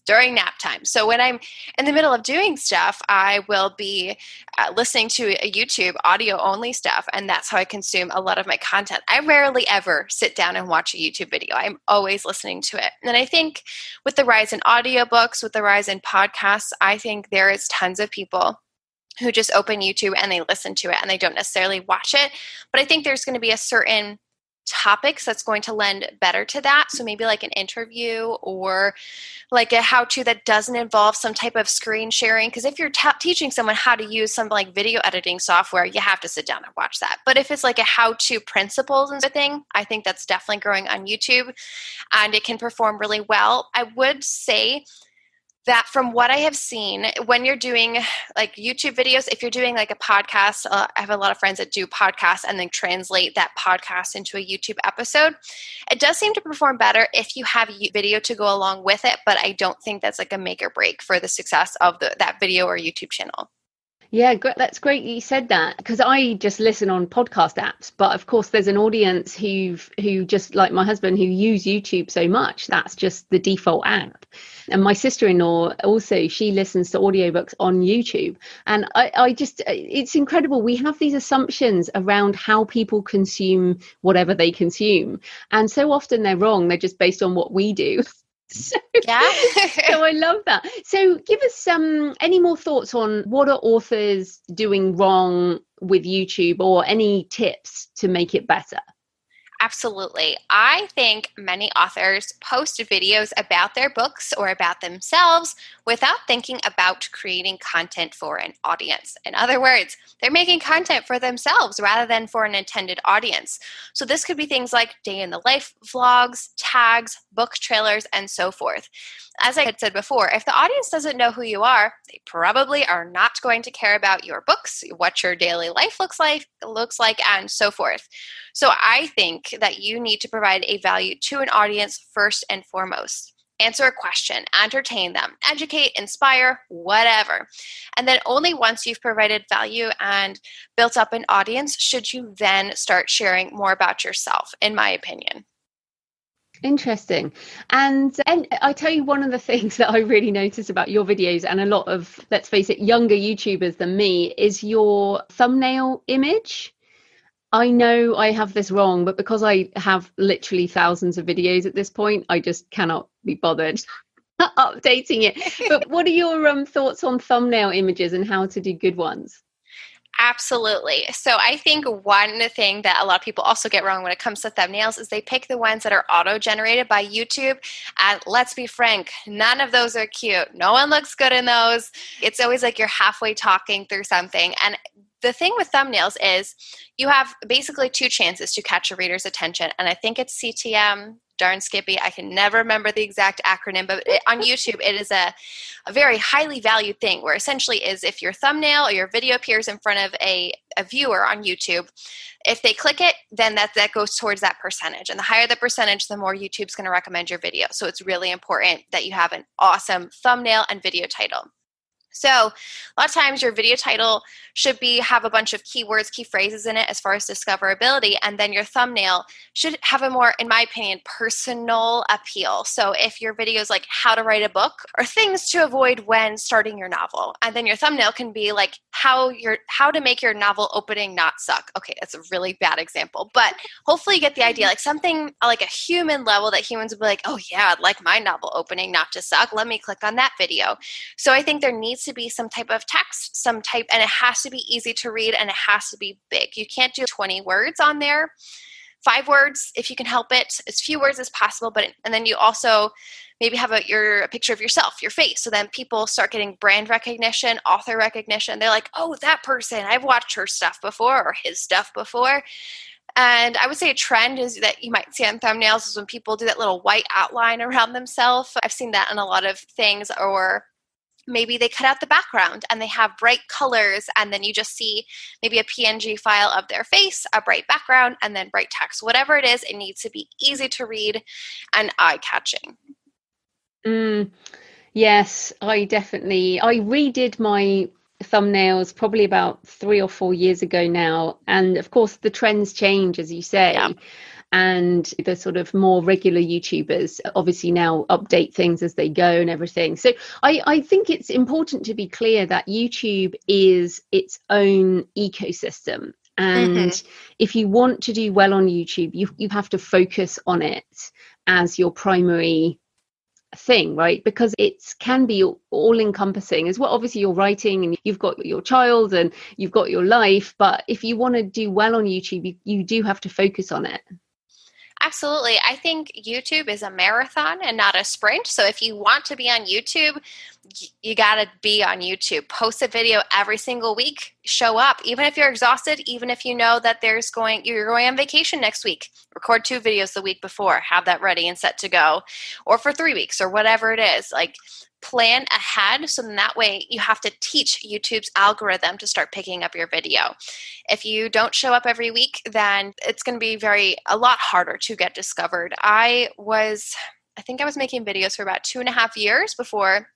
during nap time. So when I'm in the middle of doing stuff, I will be listening to a YouTube audio only stuff. And that's how I consume a lot of my content. I rarely ever sit down and watch a YouTube video. I'm always listening to it. And I think with the rise in audiobooks, with the rise in podcasts, I think there is tons of people who just open YouTube and they listen to it and they don't necessarily watch it. But I think there's going to be a certain topics that's going to lend better to that. So maybe like an interview or like a how-to that doesn't involve some type of screen sharing. Because if you're teaching someone how to use some like video editing software, you have to sit down and watch that. But if it's like a how-to principles and thing, I think that's definitely growing on YouTube and it can perform really well. I would say that from what I have seen, when you're doing like YouTube videos, if you're doing like a podcast, I have a lot of friends that do podcasts and then translate that podcast into a YouTube episode. It does seem to perform better if you have a video to go along with it, but I don't think that's like a make or break for the success of that video or YouTube channel. Yeah, that's great you said that, because I just listen on podcast apps. But of course, there's an audience who just like my husband, who use YouTube so much. That's just the default app. And my sister-in-law also, she listens to audiobooks on YouTube. And I just, it's incredible. We have these assumptions around how people consume whatever they consume. And so often they're wrong. They're just based on what we do. So I love that. So give us any more thoughts on what are authors doing wrong with YouTube or any tips to make it better? Absolutely. I think many authors post videos about their books or about themselves without thinking about creating content for an audience. In other words, they're making content for themselves rather than for an intended audience. So this could be things like day in the life vlogs, tags, book trailers, and so forth. As I had said before, if the audience doesn't know who you are, they probably are not going to care about your books, what your daily life looks like, and so forth. So I think that you need to provide a value to an audience first and foremost. Answer a question, entertain them, educate, inspire, whatever. And then only once you've provided value and built up an audience should you then start sharing more about yourself, in my opinion. Interesting. And I tell you, one of the things that I really notice about your videos and a lot of, let's face it, younger YouTubers than me is your thumbnail image. I know I have this wrong, but because I have literally thousands of videos at this point, I just cannot be bothered. updating it. But what are your thoughts on thumbnail images and how to do good ones? Absolutely. So I think one thing that a lot of people also get wrong when it comes to thumbnails is they pick the ones that are auto-generated by YouTube. And let's be frank, none of those are cute. No one looks good in those. It's always like you're halfway talking through something. And the thing with thumbnails is you have basically two chances to catch a reader's attention. And I think it's CTM. Darn Skippy, I can never remember the exact acronym, but on YouTube, it is a very highly valued thing where essentially is if your thumbnail or your video appears in front of a viewer on YouTube, if they click it, then that goes towards that percentage. And the higher the percentage, the more YouTube's going to recommend your video. So it's really important that you have an awesome thumbnail and video title. So a lot of times your video title should have a bunch of keywords, key phrases in it as far as discoverability, and then your thumbnail should have a more, in my opinion, personal appeal. So if your video is like how to write a book or things to avoid when starting your novel, and then your thumbnail can be like how to make your novel opening not suck. Okay, that's a really bad example, but hopefully you get the idea, like something like a human level that humans would be like, oh yeah, I'd like my novel opening not to suck. Let me click on that video. So I think there needs to be some type of text, and it has to be easy to read and it has to be big. You can't do 20 words on there. 5 words, if you can help it, as few words as possible. And then you also maybe have a picture of yourself, your face. So then people start getting brand recognition, author recognition. They're like, oh, that person, I've watched her stuff before or his stuff before. And I would say a trend is that you might see on thumbnails is when people do that little white outline around themselves. I've seen that in a lot of things, or maybe they cut out the background and they have bright colors, and then you just see maybe a PNG file of their face, a bright background, and then bright text. Whatever it is, it needs to be easy to read and eye-catching. Yes, I redid my thumbnails probably about 3 or 4 years ago now. And of course, the trends change, as you say. Yeah. And the sort of more regular YouTubers obviously now update things as they go and everything. So I think it's important to be clear that YouTube is its own ecosystem. And if you want to do well on YouTube, you have to focus on it as your primary thing, right? Because it can be all encompassing as well. Obviously you're writing and you've got your child and you've got your life, but if you want to do well on YouTube, you do have to focus on it. Absolutely. I think YouTube is a marathon and not a sprint. So if you want to be on YouTube, you got to be on YouTube. Post a video every single week. Show up. Even if you're exhausted, even if you know that you're going on vacation next week, record 2 videos the week before. Have that ready and set to go. Or for 3 weeks or whatever it is. Like, plan ahead, so in that way you have to teach YouTube's algorithm to start picking up your video. If you don't show up every week, then it's going to be a lot harder to get discovered. I think I was making videos for about 2.5 years before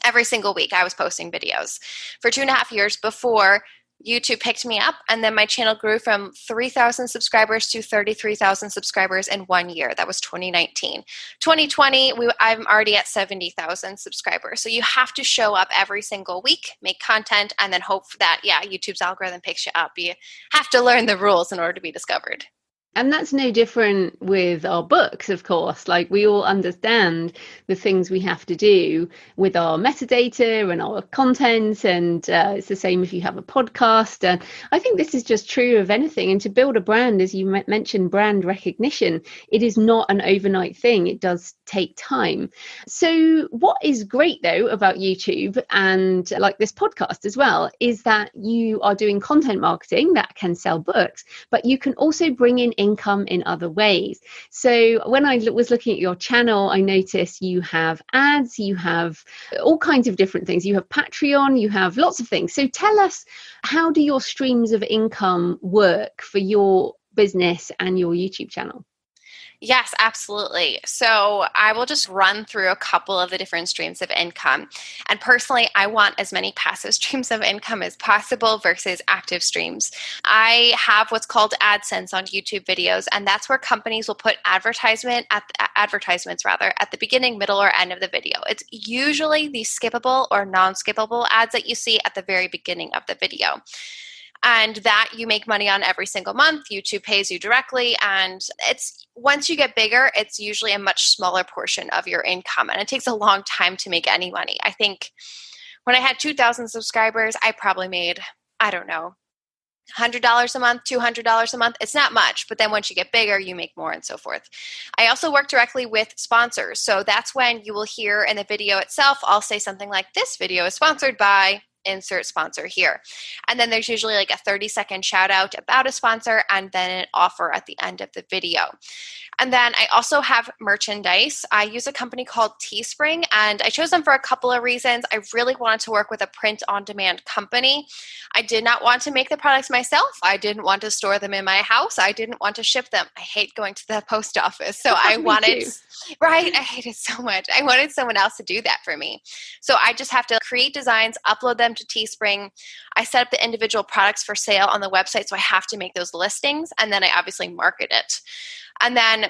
every single week I was posting videos. For 2.5 years before YouTube picked me up, and then my channel grew from 3,000 subscribers to 33,000 subscribers in 1 year. That was 2019. 2020, I'm already at 70,000 subscribers. So you have to show up every single week, make content, and then hope that, YouTube's algorithm picks you up. You have to learn the rules in order to be discovered. And that's no different with our books, of course. Like, we all understand the things we have to do with our metadata and our content. And it's the same if you have a podcast. And I think this is just true of anything. And to build a brand, as you mentioned, brand recognition, it is not an overnight thing. It does take time. So what is great, though, about YouTube and like this podcast as well, is that you are doing content marketing that can sell books, but you can also bring in income in other ways. So when I was looking at your channel, I noticed you have ads, you have all kinds of different things. You have Patreon, you have lots of things. So tell us, how do your streams of income work for your business and your YouTube channel? Yes, absolutely. So I will just run through a couple of the different streams of income. And personally, I want as many passive streams of income as possible versus active streams. I have what's called AdSense on YouTube videos, and that's where companies will put advertisements at the beginning, middle, or end of the video. It's usually the skippable or non-skippable ads that you see at the very beginning of the video. And that you make money on every single month. YouTube pays you directly. And it's once you get bigger, it's usually a much smaller portion of your income. And it takes a long time to make any money. I think when I had 2,000 subscribers, I probably made, I don't know, $100 a month, $200 a month. It's not much, but then once you get bigger, you make more and so forth. I also work directly with sponsors. So that's when you will hear in the video itself, I'll say something like, this video is sponsored by insert sponsor here. And then there's usually like a 30-second shout out about a sponsor and then an offer at the end of the video. And then I also have merchandise. I use a company called Teespring, and I chose them for a couple of reasons. I really wanted to work with a print-on-demand company. I did not want to make the products myself. I didn't want to store them in my house. I didn't want to ship them. I hate going to the post office. So I wanted, right? I hate it so much. I wanted someone else to do that for me. So I just have to create designs, upload them to Teespring. I set up the individual products for sale on the website, so I have to make those listings, and then I obviously market it. And then,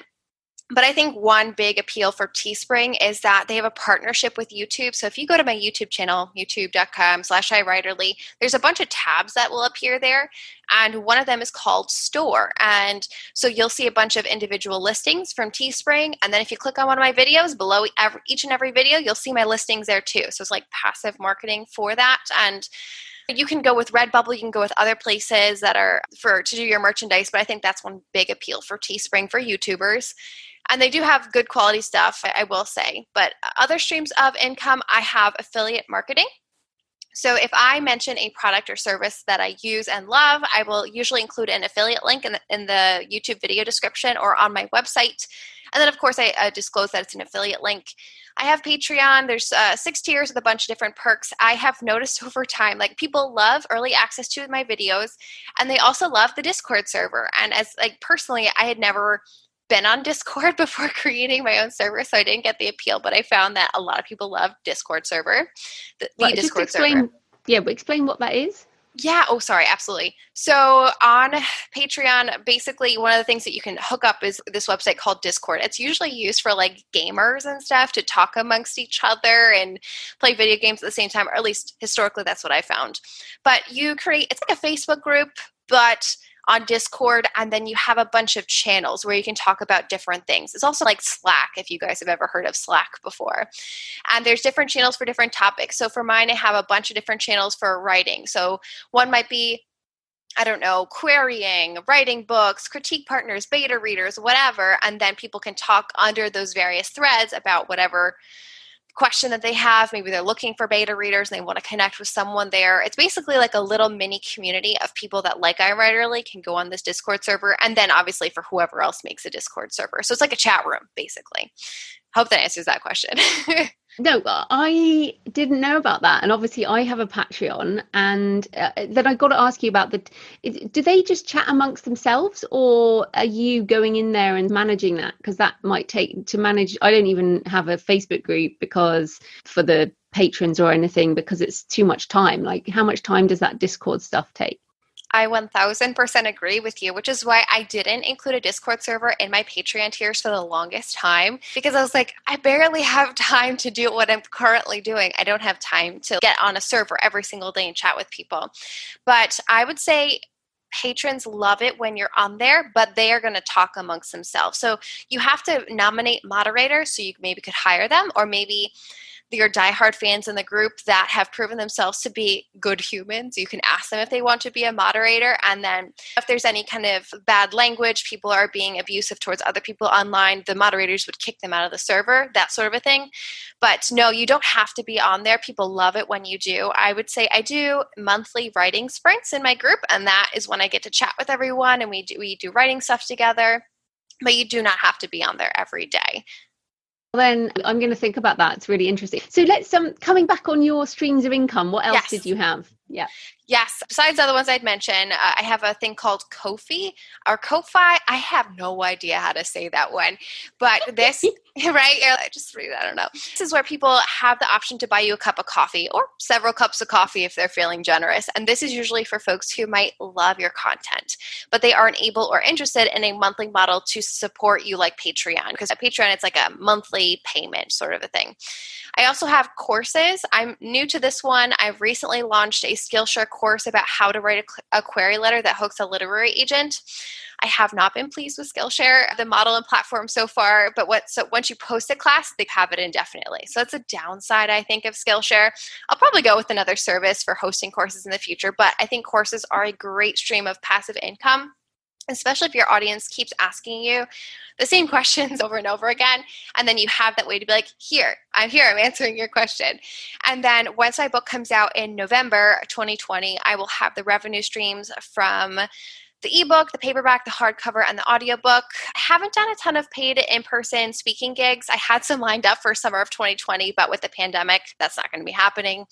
but I think one big appeal for Teespring is that they have a partnership with YouTube. So if you go to my YouTube channel, youtube.com/iWriterly, there's a bunch of tabs that will appear there. And one of them is called Store. And so you'll see a bunch of individual listings from Teespring. And then if you click on one of my videos, below each and every video, you'll see my listings there too. So it's like passive marketing for that. And you can go with Redbubble, you can go with other places that are to do your merchandise, but I think that's one big appeal for Teespring for YouTubers. And they do have good quality stuff, I will say. But other streams of income, I have affiliate marketing. So if I mention a product or service that I use and love, I will usually include an affiliate link in the YouTube video description or on my website. And then, of course, I disclose that it's an affiliate link. I have Patreon. There's 6 tiers with a bunch of different perks. I have noticed over time, like people love early access to my videos, and they also love the Discord server. And as like personally, I had never been on Discord before creating my own server, so I didn't get the appeal, but I found that a lot of people love Discord server, the Discord server. Yeah, but explain what that is. Yeah. Oh, sorry. Absolutely. So on Patreon, basically one of the things that you can hook up is this website called Discord. It's usually used for like gamers and stuff to talk amongst each other and play video games at the same time, or at least historically, that's what I found. But it's like a Facebook group, but on Discord, and then you have a bunch of channels where you can talk about different things. It's also like Slack, if you guys have ever heard of Slack before. And there's different channels for different topics. So for mine, I have a bunch of different channels for writing. So one might be, I don't know, querying, writing books, critique partners, beta readers, whatever. And then people can talk under those various threads about whatever question that they have. Maybe they're looking for beta readers and they want to connect with someone there. It's basically like a little mini community of people that like iWriterly can go on this Discord server, and then obviously for whoever else makes a Discord server. So it's like a chat room, basically. Hope that answers that question. No, I didn't know about that. And obviously I have a Patreon, and then I got to ask you about do they just chat amongst themselves, or are you going in there and managing that? Because that might take to manage. I don't even have a Facebook group because for the patrons or anything, because it's too much time. Like, how much time does that Discord stuff take? I 1000% agree with you, which is why I didn't include a Discord server in my Patreon tiers for the longest time, because I was like, I barely have time to do what I'm currently doing. I don't have time to get on a server every single day and chat with people. But I would say patrons love it when you're on there, but they are going to talk amongst themselves. So you have to nominate moderators, so you maybe could hire them, or maybe your diehard fans in the group that have proven themselves to be good humans. You can ask them if they want to be a moderator. And then if there's any kind of bad language, people are being abusive towards other people online, the moderators would kick them out of the server, that sort of a thing. But no, you don't have to be on there. People love it when you do. I would say I do monthly writing sprints in my group, and that is when I get to chat with everyone and we do writing stuff together. But you do not have to be on there every day. Then I'm going to think about that. It's really interesting. So let's coming back on your streams of income. What else did you have? Yeah. Yes. Besides the other ones I'd mentioned, I have a thing called Ko-fi or Ko-fi. I have no idea how to say that one, but this, right? Just read it. I don't know. This is where people have the option to buy you a cup of coffee or several cups of coffee if they're feeling generous. And this is usually for folks who might love your content, but they aren't able or interested in a monthly model to support you like Patreon, because at Patreon, it's like a monthly payment sort of a thing. I also have courses. I'm new to this one. I've recently launched a Skillshare course about how to write a query letter that hooks a literary agent. I have not been pleased with Skillshare, the model and platform so far, but once you post a class, they have it indefinitely. So that's a downside, I think, of Skillshare. I'll probably go with another service for hosting courses in the future, but I think courses are a great stream of passive income, especially if your audience keeps asking you the same questions over and over again. And then you have that way to be like, I'm answering your question. And then once my book comes out in November 2020, I will have the revenue streams from the ebook, the paperback, the hardcover, and the audiobook. I haven't done a ton of paid in-person speaking gigs. I had some lined up for summer of 2020, but with the pandemic, that's not going to be happening.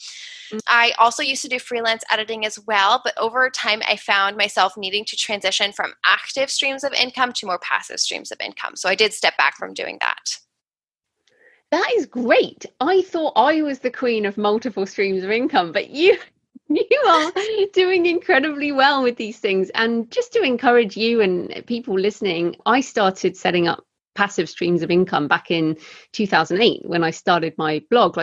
I also used to do freelance editing as well, but over time, I found myself needing to transition from active streams of income to more passive streams of income. So I did step back from doing that. That is great. I thought I was the queen of multiple streams of income, but you are doing incredibly well with these things. And just to encourage you and people listening, I started setting up passive streams of income back in 2008 when I started my blog.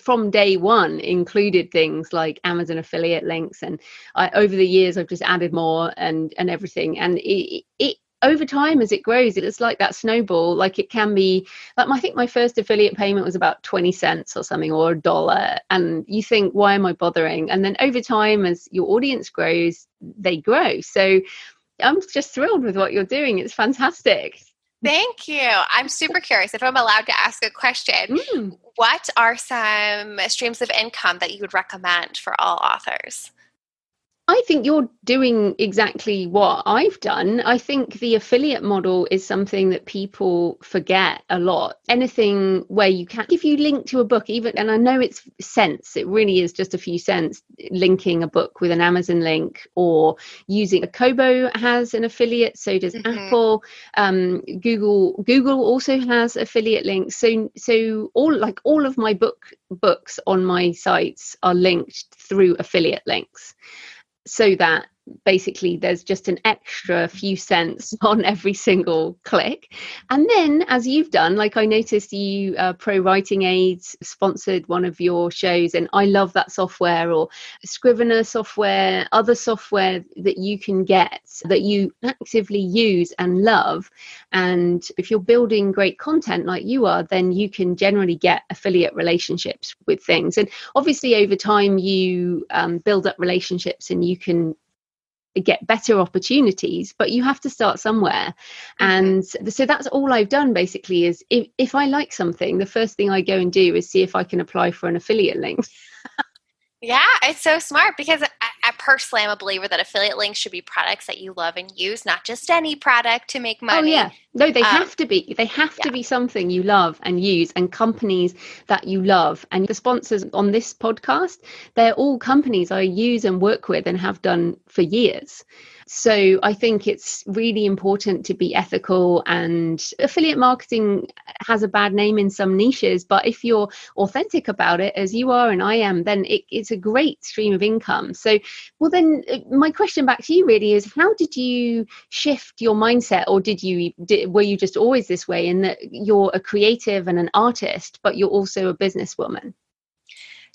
From day one included things like Amazon affiliate links, and over the years I've just added more and everything. And it over time, as it grows, it's like that snowball. Like it can be, like I think my first affiliate payment was about 20 cents or something, or $1. And you think, why am I bothering? And then over time, as your audience grows, they grow. So I'm just thrilled with what you're doing. It's fantastic. Thank you. I'm super curious if I'm allowed to ask a question. What are some streams of income that you would recommend for all authors? I think you're doing exactly what I've done. I think the affiliate model is something that people forget a lot. Anything where you can, if you link to a book, even, and I know it's cents, it really is just a few cents, linking a book with an Amazon link, or using a Kobo has an affiliate, so does Apple. Google also has affiliate links. So all of my books on my sites are linked through affiliate links, so that basically there's just an extra few cents on every single click. And then, as you've done, like I noticed you Pro Writing Aids sponsored one of your shows, and I love that software, or Scrivener software, other software that you can get that you actively use and love. And if you're building great content like you are, then you can generally get affiliate relationships with things. And obviously over time you build up relationships and you can get better opportunities, but you have to start somewhere. And so that's all I've done basically, is if I like something, the first thing I go and do is see if I can apply for an affiliate link. Yeah, it's so smart, because I personally am a believer that affiliate links should be products that you love and use, not just any product to make money. Oh yeah, no, they have to be. They have to be something you love and use, and companies that you love. And the sponsors on this podcast, they're all companies I use and work with and have done for years. So I think it's really important to be ethical, and affiliate marketing has a bad name in some niches, but if you're authentic about it, as you are and I am, then it's a great stream of income. So, well, then my question back to you really is, how did you shift your mindset, or were you just always this way, in that you're a creative and an artist, but you're also a businesswoman?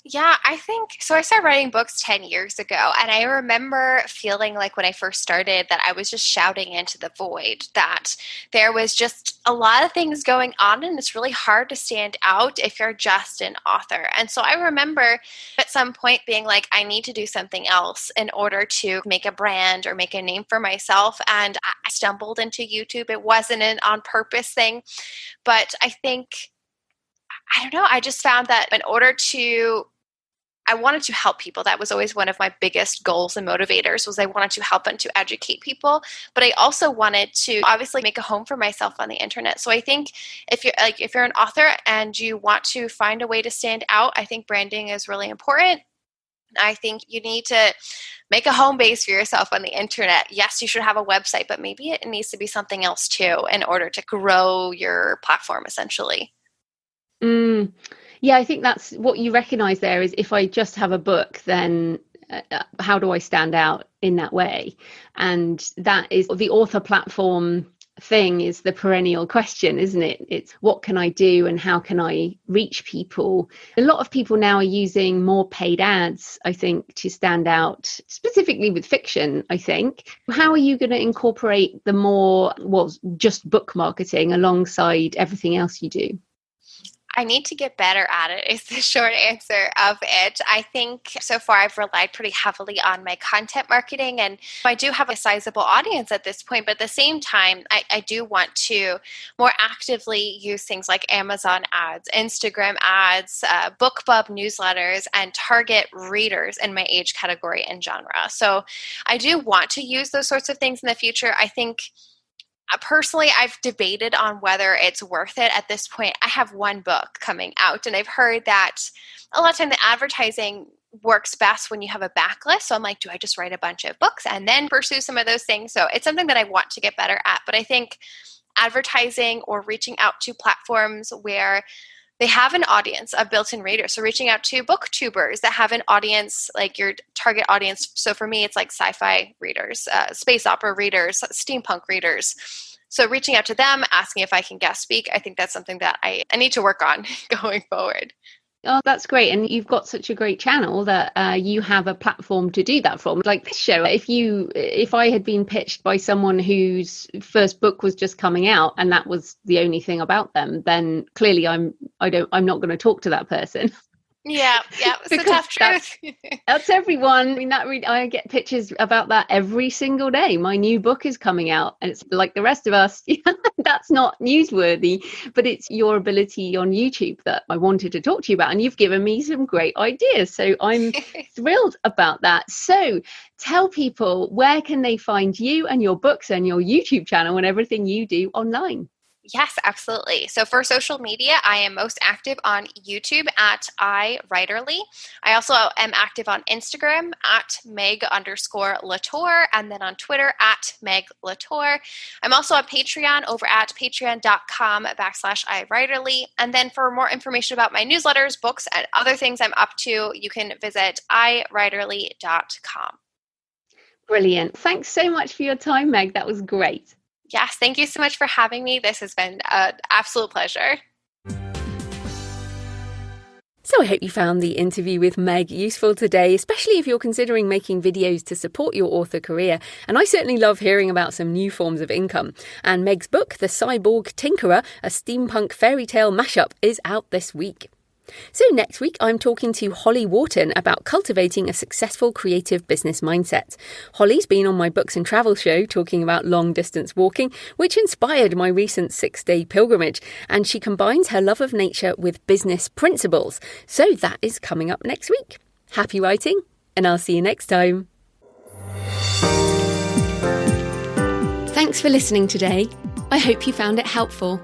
Yeah, I think so. I started writing books 10 years ago, and I remember feeling like when I first started that I was just shouting into the void, that there was just a lot of things going on, and it's really hard to stand out if you're just an author. And so I remember at some point being like, I need to do something else in order to make a brand or make a name for myself. And I stumbled into YouTube. It wasn't an on purpose thing, but I don't know, I just found that I wanted to help people. That was always one of my biggest goals and motivators, was I wanted to help and to educate people. But I also wanted to obviously make a home for myself on the internet. So I think if you're an author and you want to find a way to stand out, I think branding is really important. I think you need to make a home base for yourself on the internet. Yes, you should have a website, but maybe it needs to be something else too in order to grow your platform, essentially. Yeah, I think that's what you recognize there, is if I just have a book, then how do I stand out in that way? And that is the author platform thing is the perennial question, isn't it? It's what can I do and how can I reach people? A lot of people now are using more paid ads, I think, to stand out, specifically with fiction, I think. How are you going to incorporate the more, just book marketing alongside everything else you do? I need to get better at it is the short answer of it. I think so far I've relied pretty heavily on my content marketing, and I do have a sizable audience at this point, but at the same time, I do want to more actively use things like Amazon ads, Instagram ads, BookBub newsletters, and target readers in my age category and genre. So I do want to use those sorts of things in the future. I think personally, I've debated on whether it's worth it at this point. I have one book coming out, and I've heard that a lot of time the advertising works best when you have a backlist. So I'm like, do I just write a bunch of books and then pursue some of those things? So it's something that I want to get better at. But I think advertising or reaching out to platforms where they have an audience of built-in readers. So reaching out to booktubers that have an audience, like your target audience. So for me, it's like sci-fi readers, space opera readers, steampunk readers. So reaching out to them, asking if I can guest speak, I think that's something that I need to work on going forward. Oh, that's great. And you've got such a great channel that you have a platform to do that from. Like this show, if I had been pitched by someone whose first book was just coming out and that was the only thing about them, then clearly I'm not going to talk to that person. Yeah, it's a tough truth. That's everyone. I mean, I get pictures about that every single day. My new book is coming out, and it's like the rest of us. That's not newsworthy, but it's your ability on YouTube that I wanted to talk to you about, and you've given me some great ideas. So I'm thrilled about that. So tell people, where can they find you and your books and your YouTube channel and everything you do online? Yes, absolutely. So for social media, I am most active on YouTube at iWriterly. I also am active on Instagram at Meg_LaTorre, and then on Twitter at Meg LaTorre. I'm also on Patreon over at patreon.com/iWriterly. And then for more information about my newsletters, books, and other things I'm up to, you can visit iWriterly.com. Brilliant. Thanks so much for your time, Meg. That was great. Yes, thank you so much for having me. This has been an absolute pleasure. So I hope you found the interview with Meg useful today, especially if you're considering making videos to support your author career. And I certainly love hearing about some new forms of income. And Meg's book, The Cyborg Tinkerer, a steampunk fairy tale mashup, is out this week. So next week, I'm talking to Holly Wharton about cultivating a successful creative business mindset. Holly's been on my books and travel show talking about long distance walking, which inspired my recent 6-day pilgrimage. And she combines her love of nature with business principles. So that is coming up next week. Happy writing, and I'll see you next time. Thanks for listening today. I hope you found it helpful.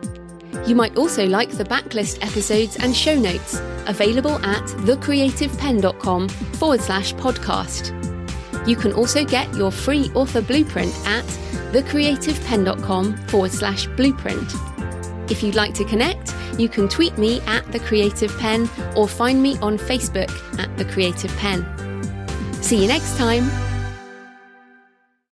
You might also like the backlist episodes and show notes, available at thecreativeben.com/podcast. You can also get your free author blueprint at thecreativeben.com/blueprint. If you'd like to connect, you can tweet me at The Creative Pen or find me on Facebook at The Creative Pen. See you next time.